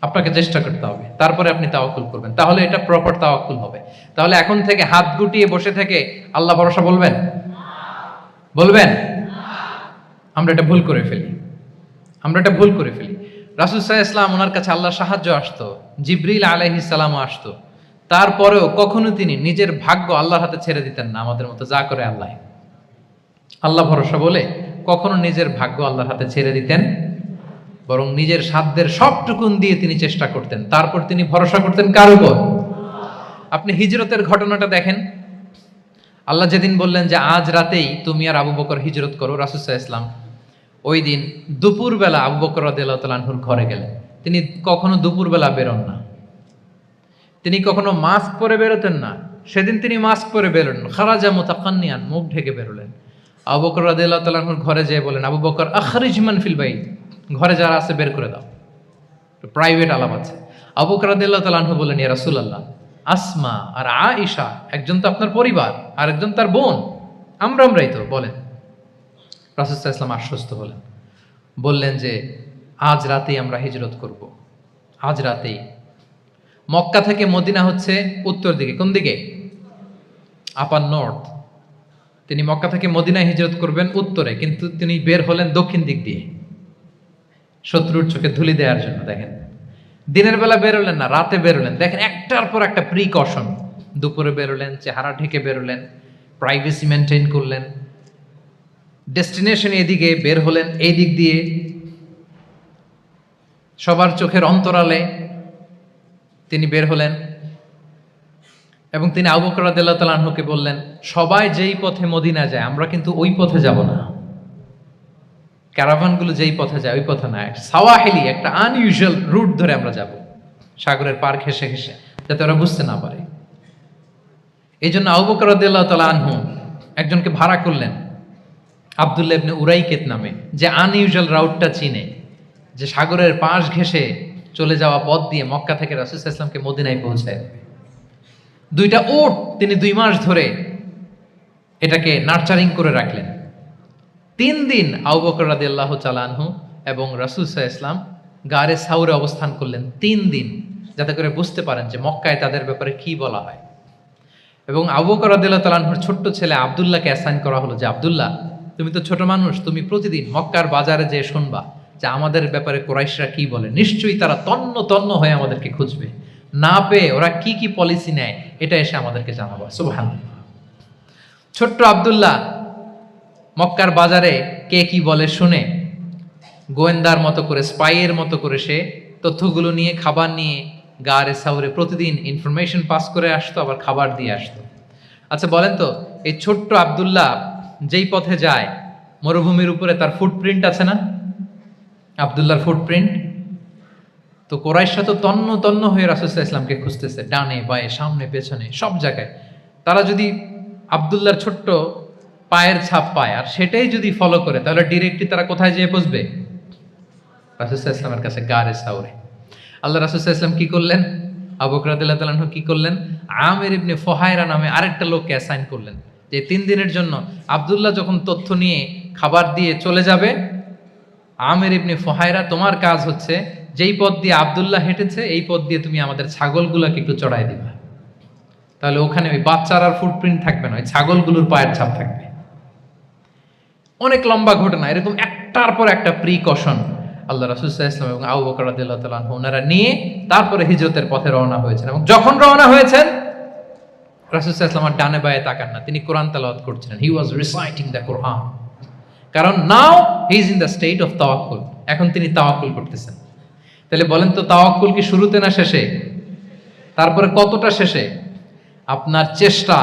S1: আপনাকে চেষ্টা করতে হবে, তারপরে আপনি তাওয়াক্কুল করবেন, তাহলে এটা প্রপার তাওয়াক্কুল হবে। তাহলে এখন থেকে হাত গুটিয়ে বসে থেকে আল্লাহ ভরসা বলবেন? বলবেন? আমরা এটা ভুল করে ফেলি, রাসূল সাল্লাল্লাহু আলাইহি ওয়াসাল্লাম, ওনার কাছে আল্লাহর সাহায্য আসতো, জিবরিল আলাইহিস সালামও আসতো, তারপরেও কখনো তিনি নিজের ভাগ্য আল্লাহর হাতে ছেড়ে দিতেন না। আমাদের মতো যা করে আল্লাহ ভরসা বলে কখনো নিজের ভাগ্য আল্লাহর হাতে ছেড়ে দিতেন, বরং নিজের সাধ্যের সবটুকুন দিয়ে তিনি চেষ্টা করতেন। তারপর তিনি ভরসা করতেন কার উপর? আপনি হিজরতের ঘটনাটা দেখেন। আল্লাহ যেদিন বললেন যে আজ রাতেই তুমি আর আবু বকর হিজরত করো, রাসূল সাল্লাল্লাহু আলাইহি ওয়াসাল্লাম ওই দিন দুপুরবেলা আবু বকর রাদিয়াল্লাহু তাআলা আনহুর ঘরে গেলেন। তিনি কখনো দুপুরবেলা বেরোন না, তিনি কখনো মাস্ক পরে বেরোতেন না। সেদিন তিনি মাস্ক পরে বেরোলেন, খারাজা মুতাকান্নিয়ান, মুখ ঢেকে বেরোলেন। আবু বকর রাদিয়াল্লাহু তাআলা আনহুর ঘরে যেয়ে বলেন, আবু বকর আখরিজ মান ফিল বাইত, ঘরে যারা আছে বের করে দাও, প্রাইভেট আলাপ আছে। আবু বকর রাদিয়াল্লাহু তাআলা আনহু বলেন, ইয়া রাসূলুল্লাহ, আসমা আর আয়েশা, একজন তো আপনার পরিবার আর একজন তার বোন, আমরাই তো, বলেন। রাসূল সাল্লাল্লাহু আলাইহি ওয়াসাল্লাম আশ্বস্ত হলেন, বললেন যে আজ রাতেই আমরা হিজরত করব, আজ রাতেই। মক্কা থেকে মদিনা হচ্ছে উত্তর দিকে, কোন দিকে? আপার নর্থ। তিনি মক্কা থেকে মদিনায় হিজরত করবেন উত্তরে, কিন্তু তিনি বের হলেন দক্ষিণ দিক দিয়ে, শত্রুর চোখে ধুলি দেওয়ার জন্য। দেখেন, দিনের বেলা বেরোলেন না, রাতে বেরোলেন। দেখেন, একটার পর একটা প্রিকশন। দুপুরে বেরোলেন, চেহারা ঢেকে বেরোলেন, প্রাইভেসি মেনটেন করলেন। ডেস্টিনেশন এদিকে, বের হলেন এই দিক দিয়ে, সবার চোখের অন্তরালে তিনি বের হলেন। এবং তিনি আবু বকর রাদিয়াল্লাহু তাআলা আনহুকে বললেন, সবাই যেই পথে মদিনা যায় আমরা কিন্তু ওই পথে যাব না, ক্যারাভানগুলো যেই পথে যায় ওই পথে না, সাওয়াহিলি একটা আনইউজুয়াল রুট ধরে আমরা যাব, সাগরের পার ঘেঁষে ঘেঁষে, যাতে ওরা বুঝতে না পারে। এই জন্য আবু বকর রাদিয়াল্লাহু তাআলা আনহু একজনকে ভাড়া করলেন, আব্দুল্লাহ ইবনে উরাইকেত নামে, যে আনইউজুয়াল রাউটটা চিনে, যে সাগরের পাশ ঘেঁষে চলে যাওয়া পথ দিয়ে মক্কা থেকে রাসূল সাল্লাল্লাহু আলাইহি ওয়াসাল্লামকে মদিনায় পৌঁছায় দেবে। 2টা উট তিনি 2 মাস ধরে এটাকে নার্চারিং করে রাখলেন। 3 দিন আবু বকর রাদিয়াল্লাহু তাআলা আনহু এবং রাসূল সাল্লাল্লাহু আলাইহি ওয়াসাল্লাম গারে সাউরে অবস্থান করলেন 3 দিন, যাতে করে বুঝতে পারেন যে মক্কায় তাদের ব্যাপারে কি বলা হয়। এবং আবু বকর রাদিয়াল্লাহু তাআলা আনহুর ছোট্ট ছেলে আব্দুল্লাহকে অ্যাসাইন করা হলো যে, আব্দুল্লাহ, তুমি তো ছোট মানুষ, তুমি প্রতিদিন মক্কার বাজারে যেয়ে শুনবা যে আমাদের ব্যাপারে কুরাইশরা কি বলে। নিশ্চয়ই তারা তন্ন তন্ন হয়ে আমাদেরকে খুঁজবে, না পেয়ে ওরা কি কি পলিসি নেয় এটা এসে আমাদেরকে জানাবো। সুবহানাল্লাহ। ছোট্ট আব্দুল্লাহ মক্কার বাজারে কে কি বলে শুনে গোয়েন্দার মতো করে, স্পাইয়ের মতো করে সে তথ্যগুলো নিয়ে, খাবার নিয়ে গারে সাউরে প্রতিদিন ইনফরমেশন পাস করে আসতো, আবার খাবার দিয়ে আসতো। আচ্ছা বলেন তো, এই ছোট্ট আব্দুল্লাহ যেই পথে যায়, মরুভূমির উপরে তার ফুটপ্রিন্ট আছে না? আব্দুল্লাহর ফুটপ্রিন্ট। তো কোরাইশরা তো তন্ন তন্ন হয়ে রাসূল সাল্লাল্লাহু আলাইহি ওয়াসাল্লামকে খুঁজতেছে, ডানে বায়ে, সামনে পেছনে, সব জায়গায়। তারা যদি আব্দুল্লাহর ছোট্ট পায়ের ছাপ পায় আর সেটাই যদি ফলো করে, তাহলে ডিরেক্টলি তারা কোথায় যেয়ে পৌঁছবে? রাসূল সাল্লাল্লাহু আলাইহি ওয়াসাল্লামের কাছে, গারে সাউরে। আল্লাহ রাসূল সাল্লাল্লাহু আলাইহি ওয়াসাল্লাম কি করলেন? আবু বকর রাদিয়াল্লাহু তাআলা আনহু কি করলেন? আমির ইবনে ফুহায়রা নামে আরেকটা লোককে অ্যাসাইন করলেন, যে 3 দিনের জন্য আব্দুল্লাহ যখন তথ্য নিয়ে খাবার দিয়ে চলে যাবে, আমির ইবনে ফুহায়রা, তোমার কাজ হচ্ছে যেই পথ দিয়ে আব্দুল্লাহ হেঁটেছে এই পথ দিয়ে তুমি আমাদের ছাগলগুলোকে একটু চড়াই দিবা। তাহলে ওখানে ওই বাচ্চার আর ফুটপ্রিন্ট থাকবে না, ওই ছাগলগুলোর পায়ের ছাপ থাকবে। অনেক লম্বা ঘটনা, এরকম একটার পর একটা প্রিকশন আল্লাহ রাসূল সাল্লাল্লাহু আলাইহি ওয়াসাল্লাম এবং আবু বকর রাদিয়াল্লাহু তাআলা আনহু ওনারা নিয়ে তারপরে হিজরতের পথে রওনা হয়েছেন। এবং যখন রওনা হয়েছেন, রাসূল সাল্লাল্লাহু আলাইহি ওয়াসাল্লাম ডানে বায়ে তাকান না, তিনি কোরআন তেলাওয়াত করছিলেন। হি ওয়াজ রিসাইটিং দ্য কোরআন, কারণ now he is in the state of tawakkul, এখন তিনি তাওয়াক্কুল করতেছেন। তাহলে বলেন তো, তাওয়াক্কুল কি শুরুতে না শেষে? তারপরে কতটা শেষে? আপনার চেষ্টা,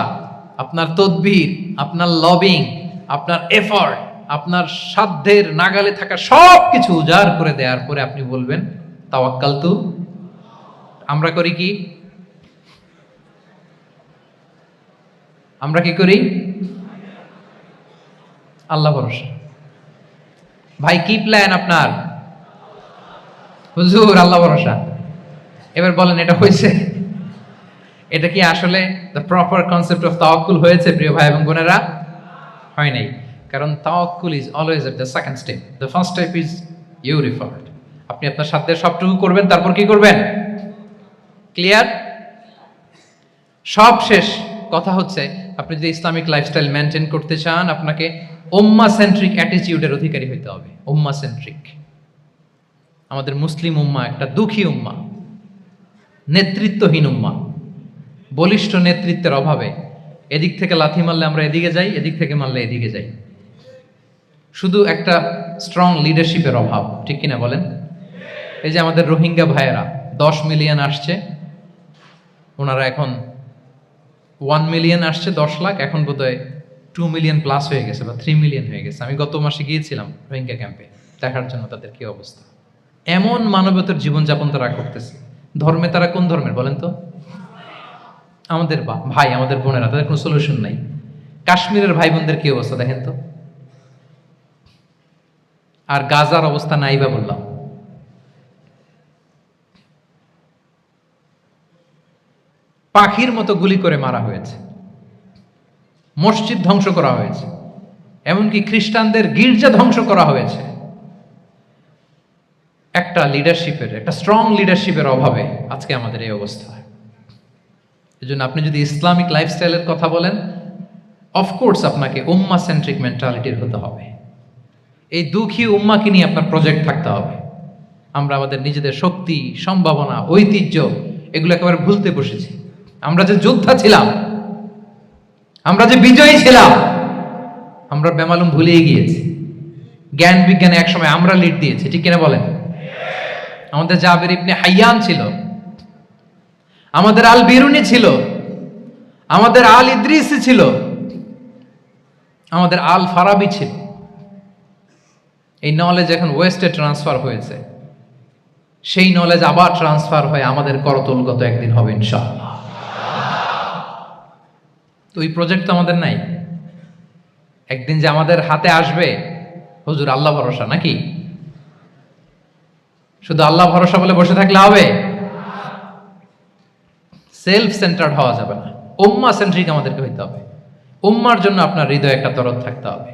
S1: আপনার তদবির, আপনার লবিং, আপনার এফর্ট, আপনার সাধ্যের নাগালে থাকা সব কিছু উজাড় করে দেওয়ার পরে আপনি বলবেন তাওয়াক্কালতু। আমরা করি কি? আমরা কি করি? আল্লাহ ভরসা। ভাই কি প্ল্যান আপনার? হুজুর আল্লাহ ভরসা। এবার বলেন এটা হয়েছে? এটা কি আসলে দ্য প্রপার কনসেপ্ট অফ তাওয়াক্কুল হয়েছে প্রিয় ভাই এবং বোনেরা? হয় নাই। কারণ তাওয়াক্কুল is always at the second step, the first step is you referred. আপনি আপনার সাধ্যের সবটুকু করবেন, তারপর কি করবেন? ক্লিয়ার? সব শেষ। কথা হচ্ছে আপনি যদি ইসলামিক লাইফস্টাইল মেনটেন করতে চান, আপনাকে উম্মাহ সেন্ট্রিক অ্যাটিটিউডের অধিকারী হইতে হবে। উম্মাহ সেন্ট্রিক। আমাদের মুসলিম উম্মাহ একটা দুঃখী উম্মাহ, নেতৃত্বহীন উম্মাহ, বলিষ্ঠ নেতৃত্বের অভাবে এদিক থেকে লাথি মারলে আমরা এদিকে যাই, এদিক থেকে মারলে এদিকে যাই। শুধু একটা স্ট্রং লিডারশিপের অভাব, ঠিক কিনা বলেন? এই যে আমাদের রোহিঙ্গা ভাইয়েরা 10 মিলিয়ন আসছে, ওনারা এখন 1 মিলিয়ন আসছে, 10 লাখ, এখন বোধহয় 2 মিলিয়ন প্লাস হয়ে গেছে বা 3 মিলিয়ন হয়ে গেছে। আমি গত মাসে গিয়েছিলাম রোহিঙ্গা ক্যাম্পে দেখার জন্য তাদের কি অবস্থা। এমন মানবতার জীবনযাপন তারা করতেছে। ধর্মে তারা কোন ধর্মের বলেন তো? আমাদের ভাই, আমাদের বোনেরা, তাদের কোনো সলিউশন নাই। কাশ্মীরের ভাই বোনদের কি অবস্থা দেখেন তো। আর গাজার অবস্থা নাই বা বললাম। পাখির মতো গুলি করে মারা হয়েছে, মসজিদ ধ্বংস করা হয়েছে, এমনকি খ্রিস্টানদের গির্জা ধ্বংস করা হয়েছে। একটা লিডারশিপের, একটা স্ট্রং লিডারশিপের অভাবে আজকে আমাদের এই অবস্থা। এই জন্য আপনি যদি ইসলামিক লাইফস্টাইলের কথা বলেন, অফকোর্স আপনাকে উম্মাহ সেন্ট্রিক মেন্টালিটির হতে হবে। এই দুঃখী উম্মাকে নিয়ে আপনার প্রজেক্ট থাকতে হবে। আমরা আমাদের নিজেদের শক্তি, সম্ভাবনা, ঐতিহ্য এগুলো একেবারে ভুলতে বসেছি। আমরা যে যোদ্ধা ছিলাম, আমরা যে বিজয়ী ছিলাম, আমরা বেমালুম ভুলেই গিয়েছি। জ্ঞান বিজ্ঞানে একসময় আমরা লিড দিয়েছি, ঠিক কিনা বলেন? আমাদের জাবের ইবনে হাইয়ান ছিল, আমাদের আল বিরুনি ছিল, আমাদের আল ইদ্রিসি ছিল, আমাদের আল ফারাবি ছিল। এই নলেজ এখন ওয়েস্টে ট্রান্সফার হয়েছে, সেই নলেজ আবার ট্রান্সফার হয়ে আমাদের করতলগত একদিন হবে ইনশাআল্লাহ। তো এই প্রজেক্ট তো আমাদের নাই। একদিন যে আমাদের হাতে আসবে, হুজুর আল্লাহ ভরসা নাকি? শুধু আল্লাহ ভরসা বলে বসে থাকলে হবে? সেলফ সেন্টার্ড হওয়া যাবে না, উম্মাহ সেন্ট্রিক আমাদেরকে হইতে হবে। উম্মার জন্য আপনার হৃদয়ে একটা দরদ থাকতে হবে।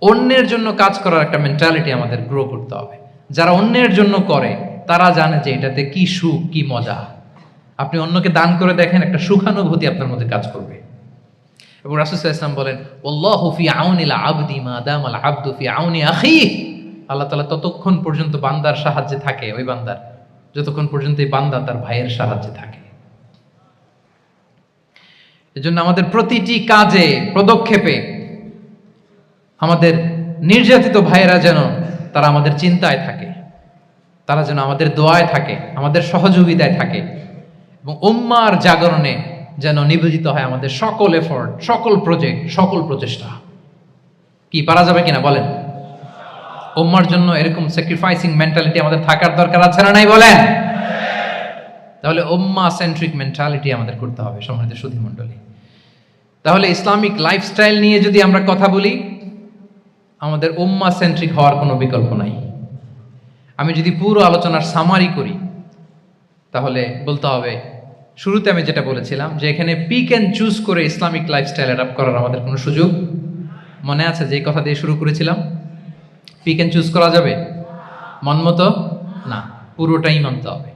S1: অন্যের জন্য কাজ করার একটা মেন্টালিটি আমাদের গ্রো করতে হবে। যারা অন্যের জন্য করে তারা জানে যে এটাতে কি সুখ, কি মজা। আপনি অন্যকে দান করে দেখেন, একটা সুখানুভূতি আপনার মধ্যে কাজ করবে। এবং রাসূল সাল্লাল্লাহু আলাইহি ওয়াসাল্লাম বলেন, আল্লাহু ফি আউনিল আবদি মা দামাল আবদু ফি আউনি আখিহি। আল্লাহ তাআলা ততক্ষণ পর্যন্ত বান্দার সাহায্যে থাকে, ওই বান্দার, যতক্ষণ পর্যন্ত এই বান্দা তার ভাইয়ের সাহায্যে থাকে। এজন্য আমাদের প্রতিটি কাজে, পদক্ষেপে আমাদের নির্যাতিত ভাইয়েরা যেন তারা আমাদের চিন্তায় থাকে, তারা যেন আমাদের দোয়ায় থাকে, আমাদের সহযোগিতায় থাকে, এবং উম্মার জাগরণে যেন নিবেদিত হয় আমাদের সকল এফোর্ট, সকল প্রজেক্ট, সকল প্রচেষ্টা। কি পারা যাবে কিনা বলেন? উম্মার জন্য এরকম স্যাক্রিফাইসিং মেন্টালিটি আমাদের থাকার দরকার আছে না নাই বলেন? তাহলে উম্মাহ সেন্ট্রিক মেন্টালিটি আমাদের করতে হবে সম্মানিত সুধী মণ্ডলী। তাহলে ইসলামিক লাইফস্টাইল নিয়ে যদি আমরা কথা বলি, আমাদের উম্মাহ সেন্ট্রিক হওয়ার কোনো বিকল্প নাই। আমি যদি পুরো আলোচনার সামারি করি, তাহলে বলতে হবে, শুরুতে আমি যেটা বলেছিলাম যে এখানে পিক অ্যান্ড চুজ করে ইসলামিক লাইফস্টাইল অ্যাডাপ্ট করার আমাদের কোনো সুযোগ, মনে আছে যে কথা দিয়ে শুরু করেছিলাম? পিক অ্যান্ড চুজ করা যাবে মন মতো? না, পুরোটাই মানতে হবে।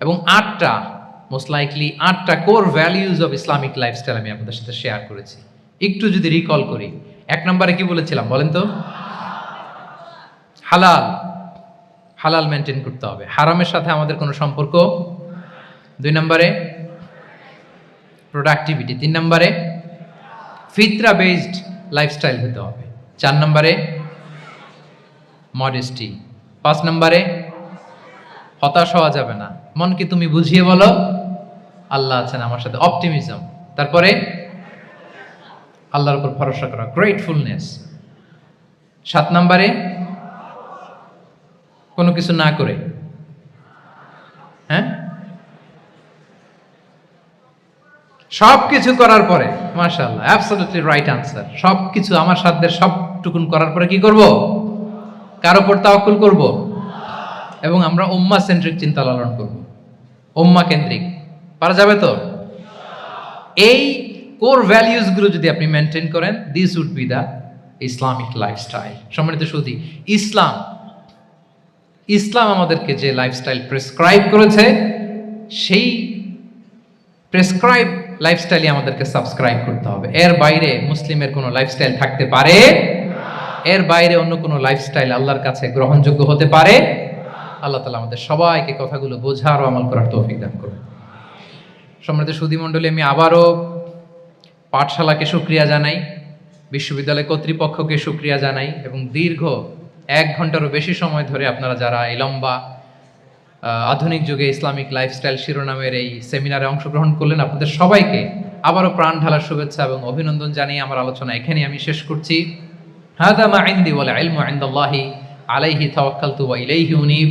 S1: এবং 8টা, মোস্ট লাইকলি 8টা core values of Islamic lifestyle আমি আপনাদের সাথে শেয়ার করেছি। একটু যদি রিকল করি, 1 নম্বরে কি বলেছিলাম বলেন তো? হালাল, হালাল মেনটেন করতে হবে, হারামের সাথে আমাদের কোনো সম্পর্ক। 2 নম্বরে প্রোডাক্টিভিটি। 3 নম্বরে ফিতরা বেসড লাইফস্টাইল হতে হবে। 4 নম্বরে মডেস্টি। 5 নম্বরে হতাশ হওয়া যাবে না, মনকে তুমি বুঝিয়ে বলো আল্লাহ আছেন আমার সাথে, অপটিমিজম। তারপরে আল্লাহর উপর ভরসা করা, গ্রেটফুলনেস। 7 নম্বরে কোনো কিছু না করে, হ্যাঁ, সব কিছু করার পরে, মাশাআল্লাহ, অ্যাবসলিউটলি রাইট আনসার। সব কিছু আমার সাধ্যের সবটুকুন করার পরে কি করব? কার উপর তাওয়াক্কুল করব? এবং আমরা উম্মাহ সেন্ট্রিক চিন্তা লালন করব, উম্মাহ কেন্দ্রিক। পারা যাবে তো? এই কোর ভ্যালিউজ গুলো যদি আপনি মেনটেন করেন, this would be the Islamic lifestyle. সম্মানিত সুধী, ইসলাম আমাদেরকে যে লাইফস্টাইল প্রেসক্রাইব করেছে, সেই প্রেসক্রাইব লাইফস্টাইলই আমাদেরকে সাবস্ক্রাইব করতে হবে। এর বাইরে মুসলিমের কোনো লাইফস্টাইল থাকতে পারে? এর বাইরে অন্য কোনো লাইফস্টাইল আল্লাহর কাছে গ্রহণযোগ্য হতে পারে? আল্লাহ তাআলা আমাদের সবাইকে কথাগুলো বোঝার ও আমল করার তৌফিক দান করুন। সম্মানিত সুধী মণ্ডলী, আমি আবারও পাঠশালাকে শুকরিয়া জানাই, বিশ্ববিদ্যালয় কর্তৃপক্ষকে শুকরিয়া জানাই, এবং দীর্ঘ 1 ঘন্টারও বেশি সময় ধরে আপনারা যারা এই লম্বা আধুনিক যুগে ইসলামিক লাইফস্টাইল শিরোনামের এই সেমিনারে অংশগ্রহণ করলেন, আপনাদের সবাইকে আবারও প্রাণ ঢালার শুভেচ্ছা এবং অভিনন্দন জানিয়ে আমার আলোচনা এখানেই আমি শেষ করছি। হাদা মা ইনদি ওয়াল ইলমু ইনদাল্লাহি আলাইহি তাওয়াক্কালতু ওয়া ইলাইহি উনীব।